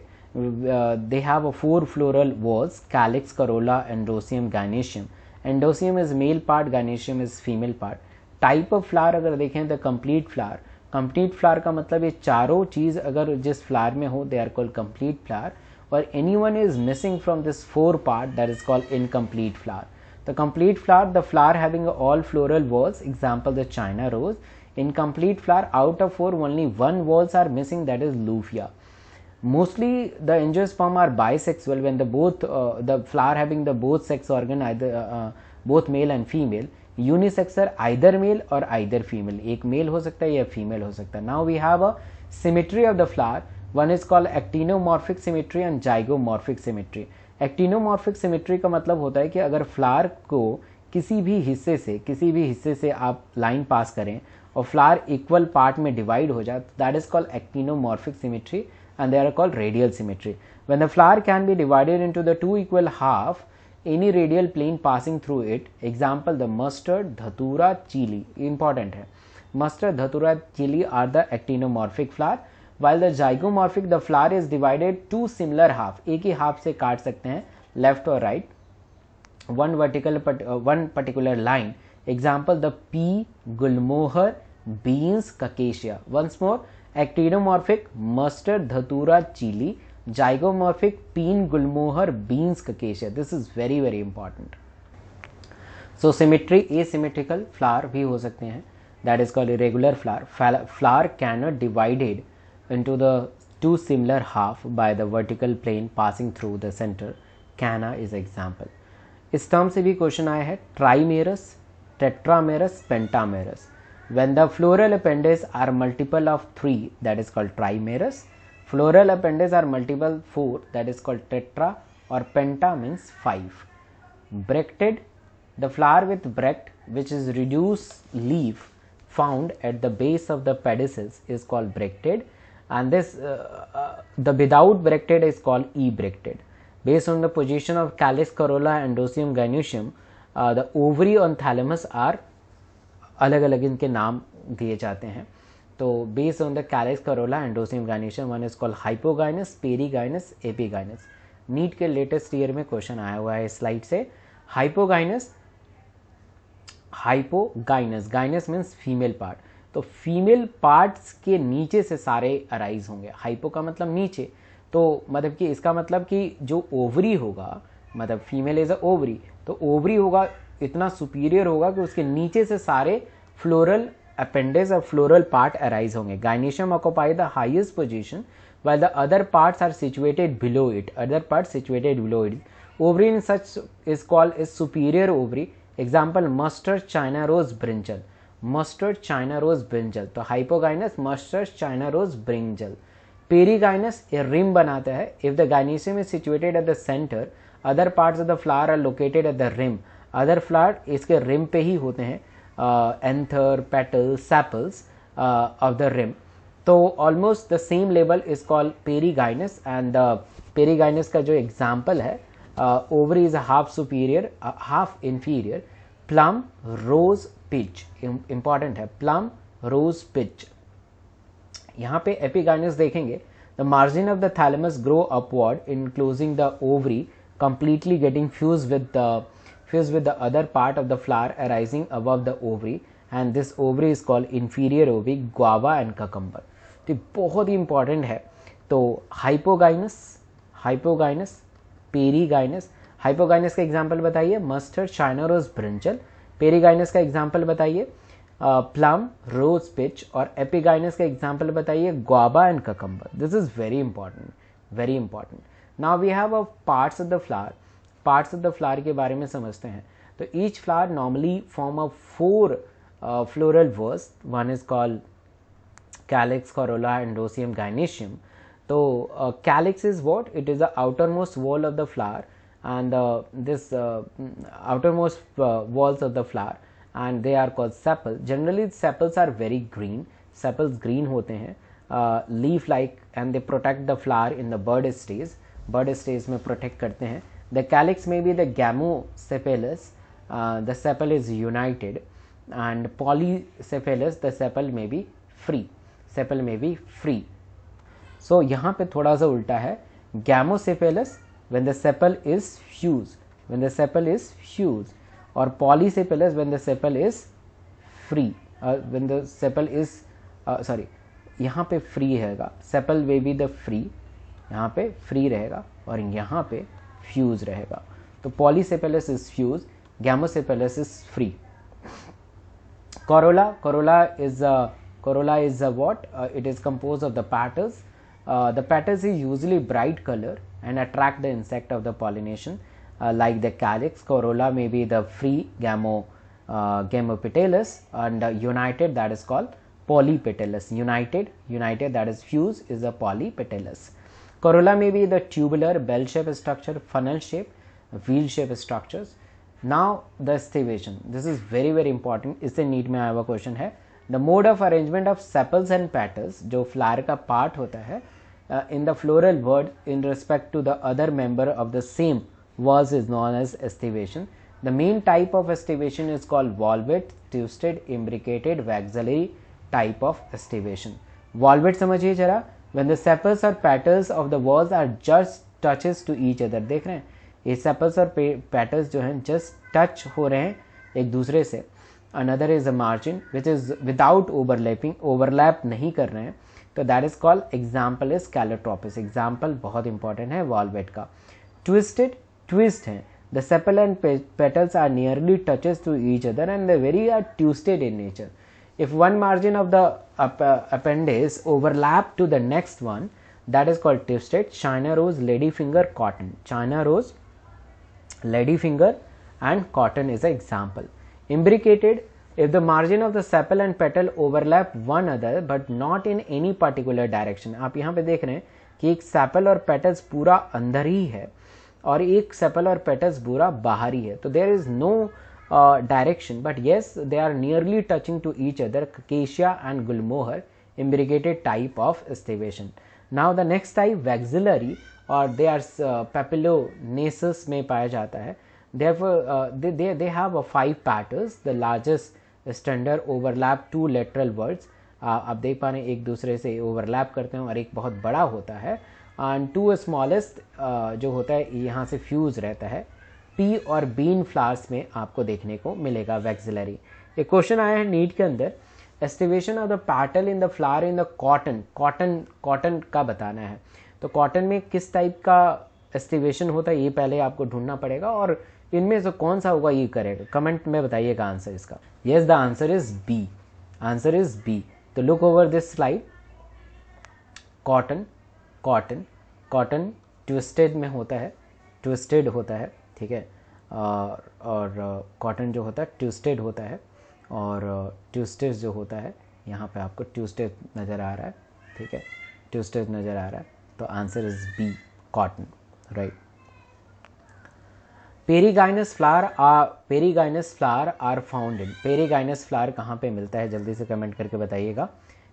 they have a 4 floral walls, calyx, corolla, endosium, gynoecium. Endosium is male part, gynoecium is female part. Type of flower अगर देखें the complete flower. Complete flower का मतलब ये चारों चीज़ अगर जिस फ्लावर में हो they are called complete flower. or anyone is missing from this 4 part, that is called incomplete flower. The complete flower, the flower having all floral whorls, example the China rose. Incomplete flower, out of 4 only 1 whorls are missing, that is lufia. Mostly the angiosperm are bisexual when the flower having the both sex organ, either both male and female. Unisex are either male or either female. एक male हो सकता है या female हो सकता है. Now we have a symmetry of the flower. One is called actinomorphic symmetry and zygomorphic symmetry. Actinomorphic symmetry का मतलब होता है कि अगर फ्लावर को किसी भी हिस्से से आप लाइन पास करें और फ्लावर इक्वल पार्ट में डिवाइड हो जाए, that is called actinomorphic symmetry and they are called radial symmetry. When the flower can be divided into the 2 equal half, any radial plane passing through it, example the mustard, dhatura, chili. Important है. Mustard, dhatura, chili are the actinomorphic flower. While the zygomorphic, the flower is divided 2 similar half. एक ही half से काट सकते हैं left और right. one particular line. Example the pea, gulmohar, beans, cacacia. Once more, actinomorphic mustard, dhatura, chili. Zygomorphic pea, gulmohar, beans, cacacia. This is very very important. So symmetry, asymmetrical flower भी हो सकते हैं. That is called irregular flower. Flower cannot divided into the 2 similar half by the vertical plane passing through the center. Canna is example. इस term से भी question आया है. ट्राइमेरस, tetramerous, pentamerous. When the floral appendages are multiple of 3, that is called trimerous. Floral appendages are multiple 4, that is called tetra, or penta means 5. Bracted, the flower with bract, which is reduced leaf found at the base of the pedicels, is called bracted. And this the without bracted is called ebracted. Based on the position of calyx, corolla, endosium, gynoecium, the ovary and thalamus are अलग अलग इनके नाम दिए जाते हैं. तो based on the calyx, corolla, endosium, gynoecium, one is called hypogynous, perigynous, epigynous. NEET के latest year में क्वेश्चन आया हुआ है स्लाइड से. Hypogynous, gynous means female part. तो फीमेल पार्ट्स के नीचे से सारे अराइज होंगे. हाइपो का मतलब नीचे, तो मतलब कि इसका मतलब कि जो ओवरी होगा, मतलब फीमेल इज अ ओवरी, तो ओवरी होगा इतना सुपीरियर होगा कि उसके नीचे से सारे फ्लोरल अपेंडेज और फ्लोरल पार्ट अराइज होंगे. Gynoecium occupy the highest position while the other parts are situated below it. Ovary in such is called is superior ovary. Example mustard, China rose, brinjal. Mustard, China rose, brinjal. तो hypogynous mustard, China rose, brinjal. Perigynous a rim बनाता है. If the gynoecium is situated at the center, other parts of the flower are located at the rim. Other flower इसके rim पे ही होते हैं. Anther, petals, sepals of the rim. तो almost the same level is called perigynous. And perigynous का जो example है, ovary is half superior, half inferior. Plum, rose, peach. Important है, plum, rose, peach. यहाँ पे एपिगाइनस देखेंगे. The margin of the thalamus grow upward enclosing the ovary, completely getting fused with the fused with the other part of the flower arising above the ovary, and this ovary is called inferior ovary, guava and cucumber. तो बहुत ही important है. तो hypogynous, hypogynous, perigynous. Hypogynous का example बताइए, mustard, China rose, brinjal. Perigynous का example बताइए, plum, rose, peach. और epigynous का एग्जाम्पल बताइए, guava and cucumber. This is very important, very important. Now we have a parts of the flower. Parts of the flower के बारे में समझते हैं. तो each flower normally form of 4 floral whorls. One is called calyx, corolla, endosium, gynoecium. So calyx is what? It is the outermost wall of the flower, and this outermost walls of the flower, and they are called sepal. Generally sepals are very green. Sepals green होते हैं, leaf like, and they protect the flower in the bud stage. Bud stage में protect करते हैं. The calyx may be the gamocephalous. The sepal is united, and polycephalous, the sepal may be free. Sepal में भी free. सो यहाँ पे थोड़ा सा उल्टा है. Gamosepalous when the sepal is fuse, when the sepal is fuse. और polysepalous when the sepal is free, when the sepal is sorry, यहाँ पे फ्री रहेगा. सेपल वे बी द फ्री, यहाँ पे फ्री रहेगा और यहाँ पे फ्यूज रहेगा. तो polysepalous is fuse, gamosepalous is free. Corolla, corolla is what? It is composed of the petals. The petals is usually bright color and attract the insect of the pollination. Like the calyx, corolla may be the free gamopetalous, and united, that is called polypetalous. United that is fused, is a polypetalous. Corolla may be the tubular, bell-shaped structure, funnel-shaped, wheel-shaped structures. Now the estivation. This is very very important. इससे NEET में आया हुआ question है. The mode of arrangement of sepals and petals, जो flower का part होता है, in the floral bud in respect to the other member of the same was is known as estivation. The main type of estivation is called valvate, twisted, imbricated, waxillary type of estivation. Valvate समझिए जरा. When the sepals or petals of the walls are just touches to each other. देख रहे हैं ये sepals और petals जो हैं just touch हो रहे हैं एक दूसरे से. Another is a margin which is without overlapping, overlap नहीं कर रहे हैं, तो that is called, example is calotropis. example बहुत important है valvate का. Twisted, twist है. The sepal and petals are nearly touches to each other and they very are twisted in nature. If one margin of the appendage overlap to the next one, that is called twisted. China rose, ladyfinger, cotton. China rose, ladyfinger and cotton is an example. Imbricated, if the margin of the sepal and petal overlap one another but not in any particular direction. आप यहाँ पे देख रहे हैं कि एक sepal और petals पूरा अंदर ही है और एक सेपल और पेटल्स पूरा बाहर ही है. तो there is no direction but yes they are nearly touching to each other. Cassia and gulmohar, imbricated type of estivation. Now the next type, waxillary, और they are papillonaceous में पाया जाता है. Therefore, they have 5 petals. The largest standard overlap 2 lateral words. आप देख पा रहे हैं एक दूसरे से ओवरलैप करते हैं और एक बहुत बड़ा होता है. एंड 2 स्मॉलेस्ट जो होता है यहाँ से फ्यूज रहता है. पी और बीन फ्लावर्स में आपको देखने को मिलेगा वैक्सिलरी. एक क्वेश्चन आया है नीट के अंदर, aestivation of the petal in the flower in the cotton. Cotton का बताना है. तो कॉटन में किस टाइप का एस्टिवेशन होता है ये पहले आपको ढूंढना पड़ेगा और इनमें से कौन सा होगा ये करेगा. कमेंट में बताइएगा आंसर इसका. Yes, the answer is B. Answer is B. तो look over this slide. Cotton twisted में होता है, ट्विस्टेड होता है, ठीक है. और कॉटन जो होता है ट्विस्टेड होता है और ट्विस्टेड जो होता है यहाँ पे आपको ट्विस्टेड नज़र आ रहा है, ठीक है, ट्विस्टेड नज़र आ रहा है. तो answer is B, cotton, right. Perigynous flower are found in. Perigynous flower कहाँ पे मिलता है जल्दी से कमेंट करके बताइएगा.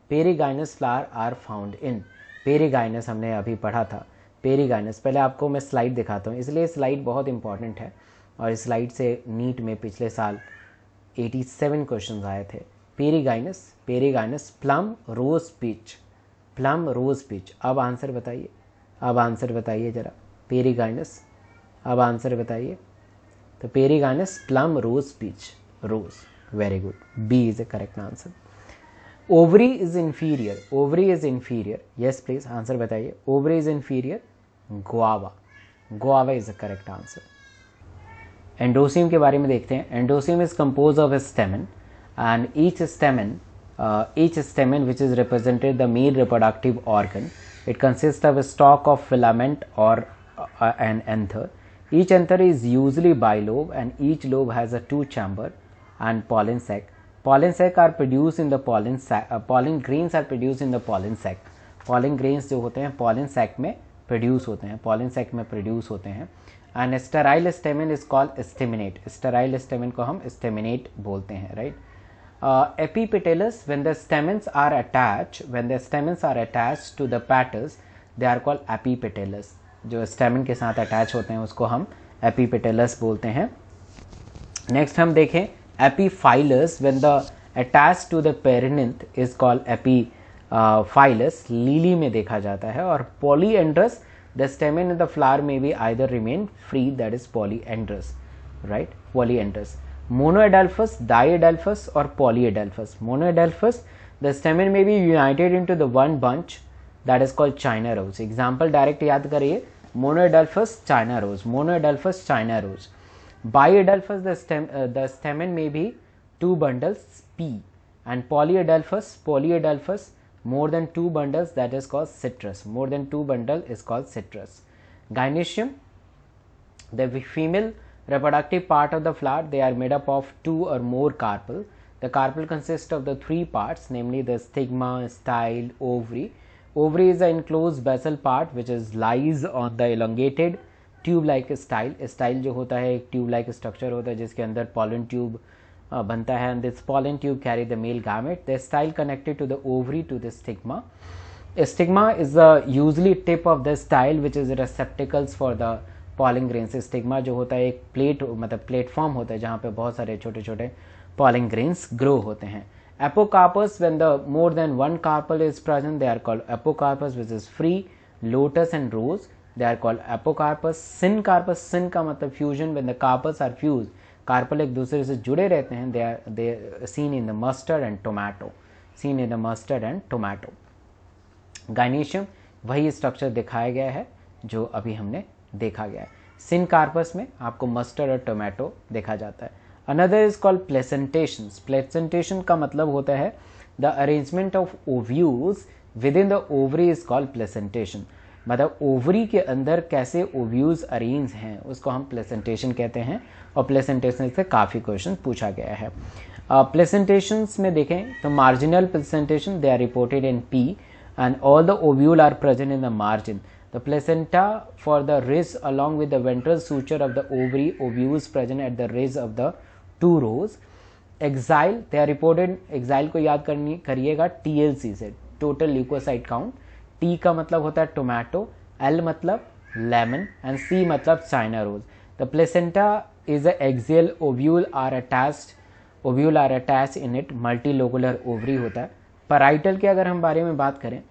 Perigynous flower are found in. Perigynous हमने अभी पढ़ा था. पेरीगाइनस, पहले आपको मैं स्लाइड दिखाता हूँ, इसलिए स्लाइड बहुत इंपॉर्टेंट है और इस स्लाइड से नीट में पिछले साल 87 क्वेश्चन आए थे. पेरीगाइनस, प्लम, रोज, पीच. प्लम, रोज, पीच. अब आंसर बताइए जरा. पेरीगाइनस, अब आंसर बताइए. The perigynous, plum, rose, peach. Rose. Very good. B is the correct answer. Ovary is inferior. Ovary is inferior. Yes, please. Answer बताइए. Ovary is inferior. Guava. Guava is the correct answer. Endosome के बारे में देखते हैं. Endosome is composed of a stamen, and each stamen which is represented the male reproductive organ. It consists of a stalk of filament or an anther. Each anther is usually bilobe, and each lobe has a 2 chamber and pollen sac. Pollen sac are produced in the pollen sac. Pollen grains are produced in the pollen sac. Pollen grains जो होते हैं pollen sac में produce होते हैं. Pollen sac में produce होते हैं. And sterile stamen is called staminate. Sterile stamen को हम staminate बोलते हैं, right? Epipetalous, when the stamens are attached to the petals, they are called epipetalous. जो stamen के साथ attach होते हैं उसको हम epipetalous बोलते हैं. Next हम देखें epiphylous, when the attached to the perinyth is called epiphylous. लीली में देखा जाता है. और polyandrous, the stamen in the flower may be either remain free, that is polyandrous, right? Polyandrous. Monoadelphous, diadelphous or polyadelphous. Monoadelphous, the stamen may be united into the one bunch, that is called China rose. Example direct याद करिए. Monoadelphous, China rose. Monoadelphous, China rose. Biadelphous, the stamen may be 2 bundles P, and polyadelphous, more than 2 bundles, that is called citrus. More than 2 bundle is called citrus. Gynoecium, the female reproductive part of the flower, they are made up of 2 or more carpel. The carpel consists of the 3 parts, namely the stigma, style, ovary. Ovary is the enclosed basal part which lies on the elongated tube-like style. Style जो होता है एक tube-like structure होता है जिसके अंदर pollen tube बनता है, and this pollen tube carry the male gamete. The style connected to the ovary to the stigma. A stigma is the usually tip of the style which is receptacles for the pollen grains. Stigma जो होता है एक plate मतलब platform होता है जहाँ पे बहुत सारे छोटे छोटे pollen grains grow होते हैं. Apocarpus, when the more than 1 carpel is present, they are called apocarpus, which is free. Lotus and rose, they are called apocarpus. Syncarpus, syn का मतलब fusion, when the carpels are fused, carpel एक दूसरे से जुड़े रहते हैं. they seen in the mustard and tomato. Seen in the mustard and tomato. Gynoecium, वही structure दिखाया गया है जो अभी हमने देखा गया है. सिनकार्पस में आपको मस्टर्ड और टोमेटो देखा जाता है. Another is called placentations. Placentation का मतलब होता है the arrangement of ovules within the ovary is called placentation. मतलब ओवरी के अंदर कैसे ओव्यूल्स अरेंज हैं उसको हम प्लेसेंटेशन कहते हैं, और प्लेसेंटेशन से काफ़ी क्वेश्चन पूछा गया है. प्लेसेंटेशंस में देखें तो marginal placentation they are reported in pea and all the ovule are present in the margin. The placenta for the ridge along with the ventral suture of the ovary, ovules present at the ridge of the 2 rows. Exile, they are reported. Exile को याद करिएगा TLC से, total leukocyte count. T का मतलब होता है tomato, L मतलब lemon and C मतलब China rose. The placenta is the axial ovule are attached in it. Multilocular ovary होता है. Parietal के अगर हम बारे में बात करें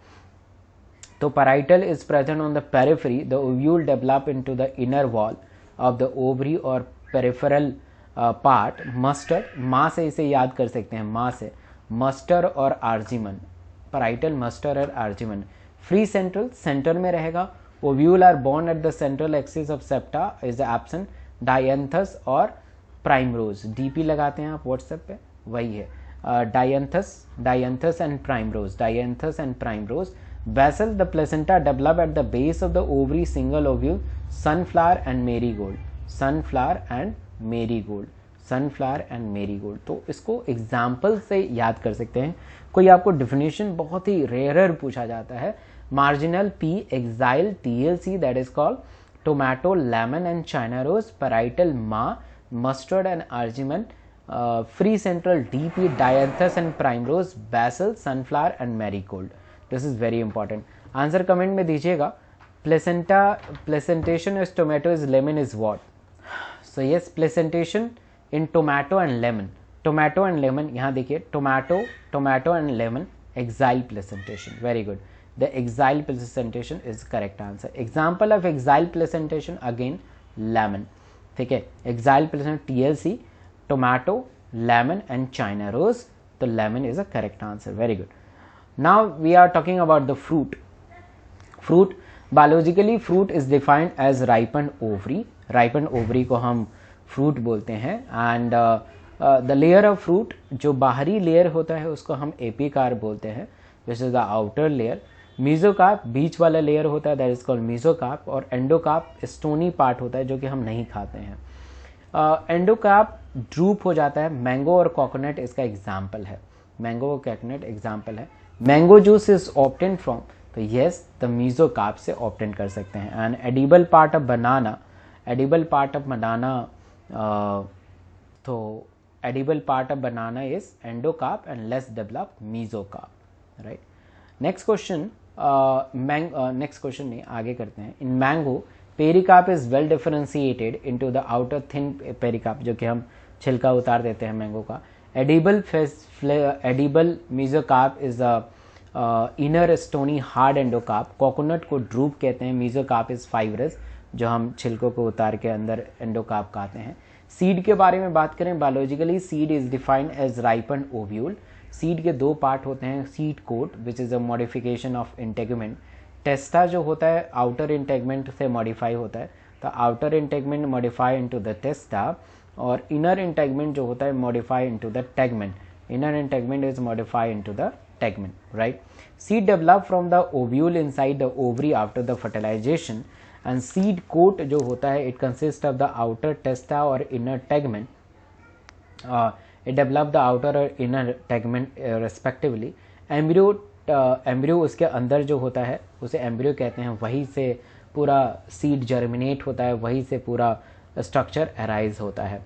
तो parietal is present on the periphery. The ovule develop into the inner wall of the ovary or peripheral part. Mustard, माँ से इसे याद कर सकते हैं, माँ से mustard और argymen. Parietal, mustard और argymen. Free central, center में रहेगा. Ovule are born at the central axis of septa is absent. Dianthus और primrose. DP लगाते हैं आप WhatsApp पे, वही है. Dianthus and primrose. Basal, the placenta develop at the base of the ovary, single ovule, sunflower and marigold. तो इसको example से याद कर सकते हैं. कोई आपको डिफिनेशन बहुत ही रेयर पूछा जाता है. Marginal pea, axile TLC, that is called tomato, lemon and China rose. Parietal मा, mustard and Argemone. Free central DP, Dianthus and primrose. Basal, sunflower and marigold. This is very important. Answer comment में दीजिएगा. Placentation is tomato is lemon is what? So yes, placentation in tomato and lemon. Tomato and lemon, यहाँ देखिए tomato and lemon, axile placentation. Very good. The axile placentation is correct answer. Example of axile placentation again lemon. ठीक है, axile placenta TLC, tomato, lemon and China rose. तो lemon is a correct answer. Very good. Now we are talking about the fruit. Fruit biologically fruit is defined as ripen ovary. Ripen ovary को हम fruit बोलते हैं. And the layer of fruit, जो बाहरी layer होता है उसको हम एपिकार बोलते हैं, which is the outer layer. Mesocarp बीच वाला लेयर होता है, दैट इज कॉल्ड मीजोकार्प. और एंडोकार्प स्टोनी पार्ट होता है जो कि हम नहीं खाते हैं. एंडोकार्प ड्रूप हो जाता है. मैंगो और कोकोनट इसका एग्जाम्पल है. मैंगो और कोकोनट एग्जाम्पल है. Mango juice is obtain from, तो यस द मीजोकार्प से ऑब्टेन कर सकते हैं. And edible part of banana, edible part of banana, तो edible part of banana is endocarp and less developed mesocarp. Right. Next question, next question नहीं, आगे करते हैं. In mango pericarp is well differentiated into the outer thin pericarp, जो कि हम छिलका उतार देते हैं मैंगो का. Edible mesocarp is the inner stony hard endocarp. Coconut को ड्रूप कहते हैं. मीजोकार्प इज फाइब्रस, जो हम छिलकों को उतार के अंदर एंडोकार्प खाते हैं. सीड के बारे में बात करें, biologically seed is defined as ripen ovule. Seed के दो पार्ट होते हैं. Seed coat which is a modification of integument. Testa जो होता है आउटर इंटेगमेंट से मॉडिफाई होता है, तो outer integument modify into the testa, और इनर इंटेगमेंट जो होता है modify into the tegmen. Inner integument is modify into the tegmen. Right. Seed develop from the ovule inside the ovary after the fertilisation. And seed coat जो होता है it consist of the outer testa और inner tegmen. It develop the outer और inner tegmen respectively. Embryo उसके अंदर जो होता है उसे एम्ब्रियो कहते हैं. वहीं से पूरा सीड जर्मिनेट होता है, वहीं से पूरा स्ट्रक्चर अराइज होता है.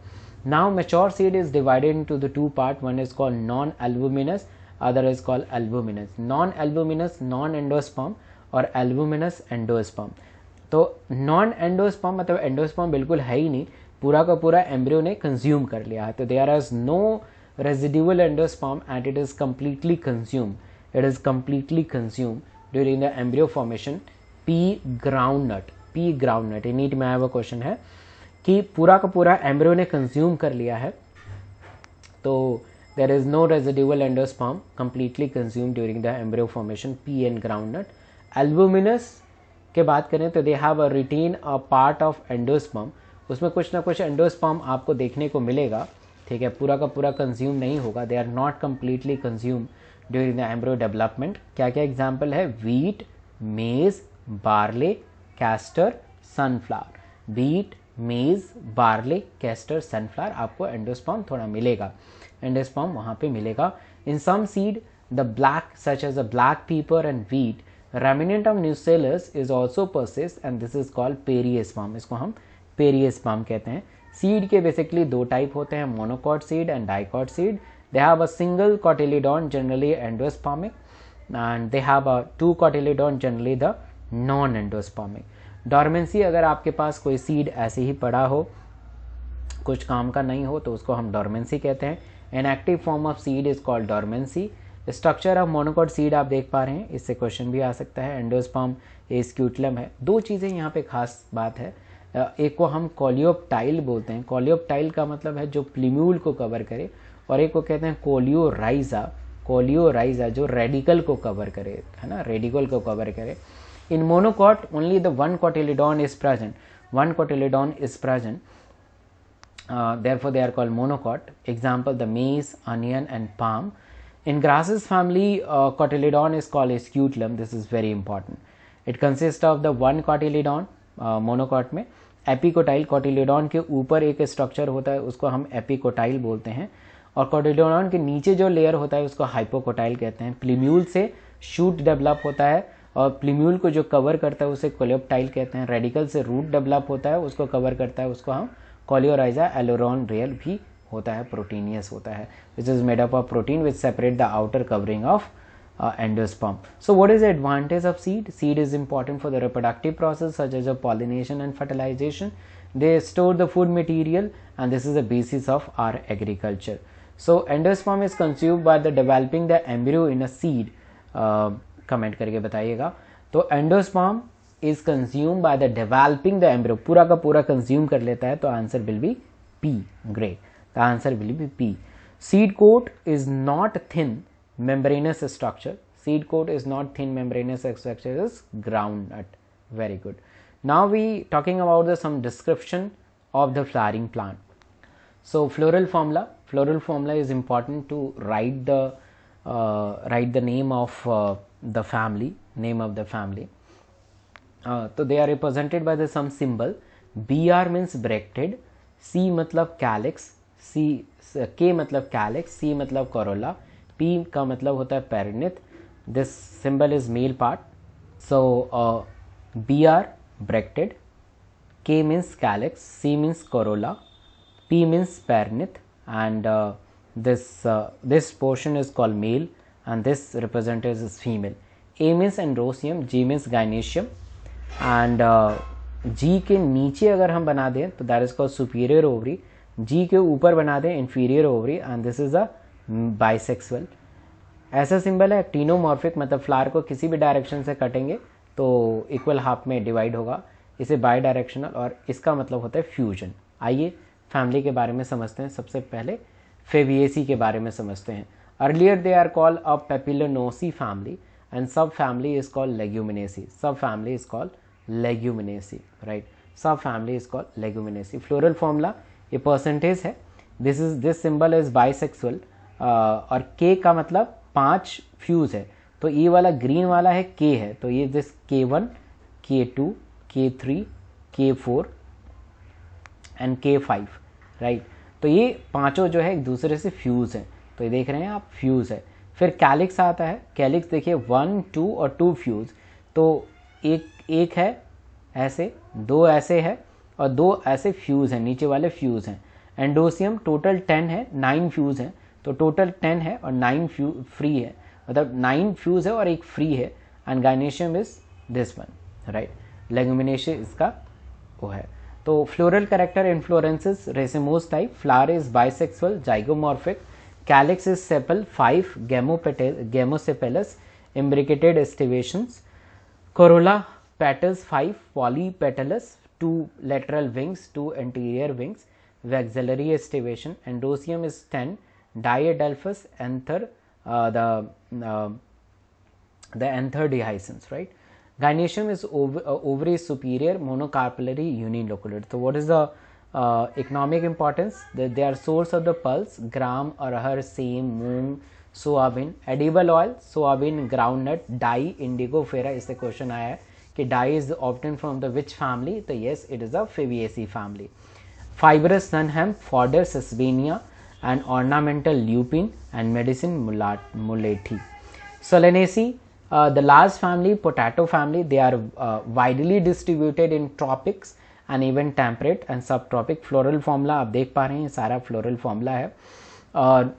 Now mature seed is divided into the two part. One is called non albuminous, other is called albuminous. Non albuminous non endosperm और एल्बुमिनस एंडोस्पर्म. तो नॉन एंडोस्पर्म मतलब एंडोस्पर्म बिल्कुल है ही नहीं, पूरा का पूरा एम्ब्रियो ने कंज्यूम कर लिया है. तो there is no residual endosperm and it is completely consume. It is completely consumed during the embryo formation. pea groundnut. ये नीट में आया हुआ क्वेश्चन है कि पूरा का पूरा एम्ब्रियो ने कंज्यूम कर लिया है, तो there is no residual endosperm completely consumed during the embryo formation. pea and groundnut. Albuminous के बात करें तो they have a retain a part of endosperm. उसमें कुछ ना कुछ एंडोस्पर्म आपको देखने को मिलेगा. ठीक है, पूरा का पूरा कंज्यूम नहीं होगा. They are not completely consume during the embryo development. क्या क्या एग्जाम्पल है? Wheat, maize, barley, castor, sunflower. Wheat, maize, barley, castor, sunflower, आपको एंडोस्पर्म थोड़ा मिलेगा, एंडोस्पर्म वहाँ पे मिलेगा. In some seed the black such as a black pepper and wheat, remnant of nucellus is also persist and this is called perisperm. इसको हम पेरियस्पर्म कहते हैं. सीड के बेसिकली दो टाइप होते हैं, monocot seed and dicot seed. They have a single cotyledon, generally endospermic, and they have a two cotyledon, generally the non-endospermic. Dormancy, अगर आपके पास कोई सीड ऐसे ही पड़ा हो, कुछ काम का नहीं हो, तो उसको हम डॉर्मेंसी कहते हैं. An active form of seed is called dormancy. Structure of monocot seed आप देख पा रहे हैं, इससे क्वेश्चन भी आ सकता है. एंडोस्पर्म ए स्क्यूटलम है. दो चीज़ें यहाँ पे खास बात है. एक को हम कोलियोप्टाइल बोलते हैं. कोलियोप्टाइल का मतलब है जो प्लीम्यूल को कवर करे, और एक को कहते हैं कोलियोराइजा. कोलियोराइजा जो रेडिकल को कवर करे, है ना, रेडिकल को कवर करे. In monocot only the one cotyledon is present. One cotyledon is present, therefore they are called monocot. Example, the maize, onion and palm. In grasses family, cotyledon is called scutellum. This is very important. It consists of the one cotyledon, monocot में. Epicotyl, कोटिलिडॉन के ऊपर एक structure होता है, उसको हम epicotyl बोलते हैं, और कोटिलिडॉन के नीचे जो लेयर होता है उसको हाइपोकोटाइल कहते हैं. प्लीम्यूल से शूट डेवलप होता है, और प्लीम्यूल को जो कवर करता है उसे कोलियोप्टाइल कहते हैं. रेडिकल से रूट डेवलप होता है, उसको कवर करता है, उसको हम कोलियोराइजा. एलोरॉन रियल भी होता है, प्रोटीनियस होता है, which is made up of protein which separate the outer covering of endosperm. So what is the advantage of seed? Seed is important for the reproductive process such as pollination and fertilization. They store the food material and this is the basis of our agriculture. So endosperm is consumed by the developing the embryo in a seed. Comment करके बताइएगा. तो endosperm is consume by the developing the embryo, पूरा का पूरा consume कर लेता है, तो answer will be P. Great, the answer will be P. Seed coat is not thin membranous structure. Seed coat is not thin membranous structure, is groundnut. Very good. Now we talking about some description of the flowering plant. So floral formula. Floral formula is important to write the name of the family. Name of the family. So they are represented by the some symbol. BR means bracted. C मतलब calyx. K मतलब calyx. C मतलब corolla. P का मतलब होता है perianth. This symbol is male part. So BR bracted, K means calyx, C means corolla, P means perianth, and this portion is called male and this representative is female. A means androsium, G means gynoecium, and G के नीचे अगर हम बना दें तो that is called superior ovary. G के ऊपर बना दें inferior ovary, and this is a bisexual. ऐसा सिंबल है एक्टिनोमॉर्फिक, मतलब फ्लावर को किसी भी डायरेक्शन से कटेंगे तो इक्वल हाफ में डिवाइड होगा, इसे बाई डायरेक्शनल, और इसका मतलब होता है फ्यूजन. आइए फैमिली के बारे में समझते हैं. सबसे पहले फेविएसी के बारे में समझते हैं. Earlier they are called a papilionaceae family and subfamily is called leguminosae. Subfamily is called leguminosae, right. Subfamily is called leguminosae. Floral formula ये परसेंटेज है. This symbol is bisexual. और के का मतलब 5 fuse है, तो ये वाला ग्रीन वाला है के है, तो ये this K1, K2, K3, K4 and K5, right. तो ये पांचों जो है एक दूसरे से फ्यूज है, तो ये देख रहे हैं आप, फ्यूज है. फिर कैलिक्स आता है. कैलिक्स देखिए 1, 2 और 2 फ्यूज, तो एक है ऐसे, 2 ऐसे है और 2 ऐसे फ्यूज हैं, नीचे वाले फ्यूज हैं. एंडोसियम टोटल 10 है, 9 फ्यूज हैं, तो टोटल 10 है और 9 फ्री है, मतलब 9 फ्यूज है और एक फ्री है. And gynoecium is this one, right. Leguminosae इसका वो है. तो floral character inflorescences racemose type. Flower is bisexual zygomorphic. Calyx is sepal 5 gamosepalous imbricated estivations. Corolla petals 5 polypetalous, 2 lateral wings, 2 anterior wings. Vexillary estivation. Endosium is 10. Diadelphus anther, the anther dehiscence, right. Gynoecium is ovary superior, monocarpellary, unilocular. So what is the economic importance? They are source of the pulse, gram, arhar, same, moong, soybean. Edible oil, soybean, groundnut, dye, indigofera. इससे question आया है कि dye is obtain from the which family, तो yes it is a fabaceae family. Fibres sunhemp, fodder, sesbania and ornamental lupin and medicine mulethi. Solanaceae, the last family, potato family, they are widely distributed in tropics and even temperate and subtropic. Floral formula आप देख पा रहे हैं, सारा floral formula है. और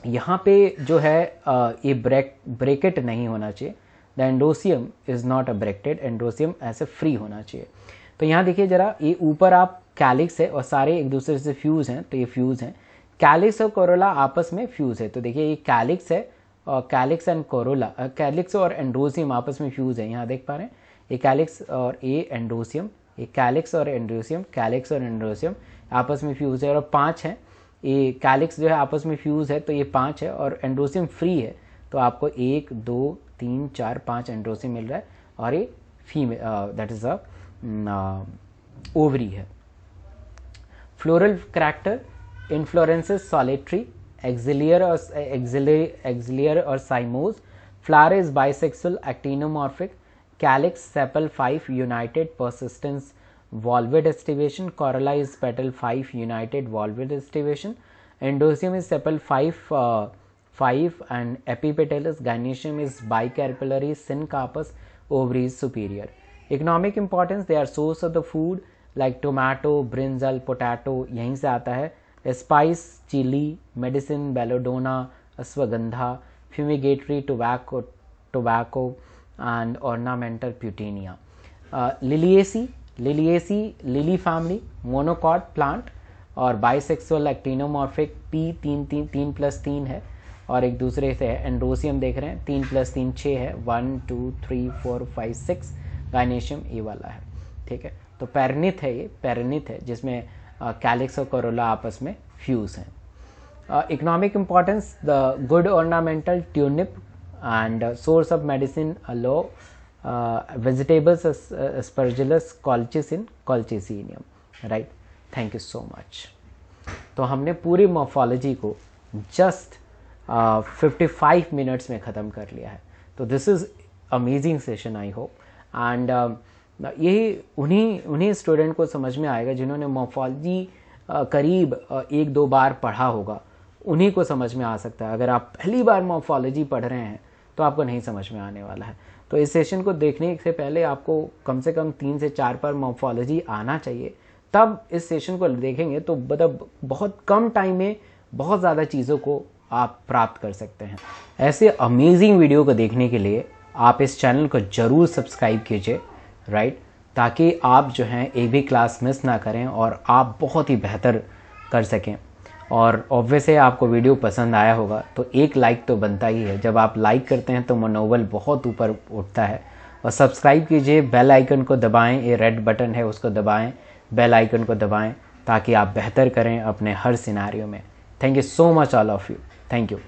यहाँ पे जो है ये ब्रैकेट नहीं होना चाहिए. The एंडोसियम is not a bracketed, एंडोसियम ऐसे फ्री होना चाहिए. तो यहाँ देखिए जरा, ये ऊपर आप कैलिक्स है और सारे एक दूसरे से फ्यूज हैं, तो ये फ्यूज हैं. कैलिक्स और कोरोला आपस में फ्यूज है, तो देखिए ये कैलिक्स है और कैलिक्स एंड कोरोला, कैलिक्स और एंडोसियम आपस में फ्यूज है. यहाँ देख पा रहे हैं ये कैलिक्स और ये एंडोसियम, ये कैलिक्स और एंडोसियम, कैलिक्स और एंडोसियम आपस में फ्यूज है और 5 है. ये कैलिक्स जो है आपस में फ्यूज है, तो ये 5 है और एंडोसियम फ्री है, तो आपको 1, 2, 3, 4, 5 एंडोसियम मिल रहा है और ये female, that is a ovary है. फ्लोरल कैरेक्टर, इन्फ्लोरेंसेस सॉलिटरी, एक्सिलियर और cymose. Flower is bisexual, actinomorphic. Calyx sepal 5 United, persistence valved estivation. Corolla is petal 5 united, valved estivation. Endosium is sepal 5 and epipetalous. Gynoecium is bicarpellary, syncarpous, ovary is superior. Economic importance, they are source of the food like tomato, brinjal, potato, यहीं से आता है. Spice, chili, medicine, belladonna, ashwagandha, fumigatory, tobacco and ornamental putinea. Liliaceae, lily family, monocot plant और bisexual, actinomorphic. P 3+3 है और एक दूसरे से है. एंडोसियम देख रहे हैं 3+3 6 है, 1 2 3 4 5 6. गायनेशियम ये वाला है, ठीक है। तो पेरिनीथ है, ये पेरिनीथ है जिसमें कैलिक्स और कोरोला आपस में फ्यूज हैं। Economic importance, the good ornamental tulip and source of medicine low vegetables aspergillus colchicine colchicinium, right. Thank you so much. तो हमने पूरी मॉर्फोलॉजी को जस्ट 55 मिनट्स में ख़त्म कर लिया है। तो this is amazing session, I hope. And यही उन्हीं स्टूडेंट को समझ में आएगा जिन्होंने मॉर्फोलॉजी करीब 1-2 बार पढ़ा होगा, उन्हीं को समझ में आ सकता है। अगर आप पहली बार मॉर्फोलॉजी पढ़ रहे हैं तो आपको नहीं समझ में आने वाला है। तो इस सेशन को देखने से पहले आपको कम से कम 3 से 4 बार मॉर्फोलॉजी आना चाहिए, तब इस सेशन को देखेंगे तो मतलब बहुत कम टाइम में बहुत ज़्यादा चीज़ों को आप प्राप्त कर सकते हैं। ऐसे अमेजिंग वीडियो को देखने के लिए आप इस चैनल को ज़रूर सब्सक्राइब कीजिए, राइट, ताकि आप जो हैं एक भी क्लास मिस ना करें और आप बहुत ही बेहतर कर सकें। और ऑब्वियसली आपको वीडियो पसंद आया होगा तो एक लाइक तो बनता ही है। जब आप लाइक करते हैं तो मनोबल बहुत ऊपर उठता है। और सब्सक्राइब कीजिए, बेल आइकन को दबाएं, ये रेड बटन है उसको दबाएं, बेल आइकन को दबाएं, ताकि आप बेहतर करें अपने हर सिनेरियो में। Thank you so much all of you, thank you.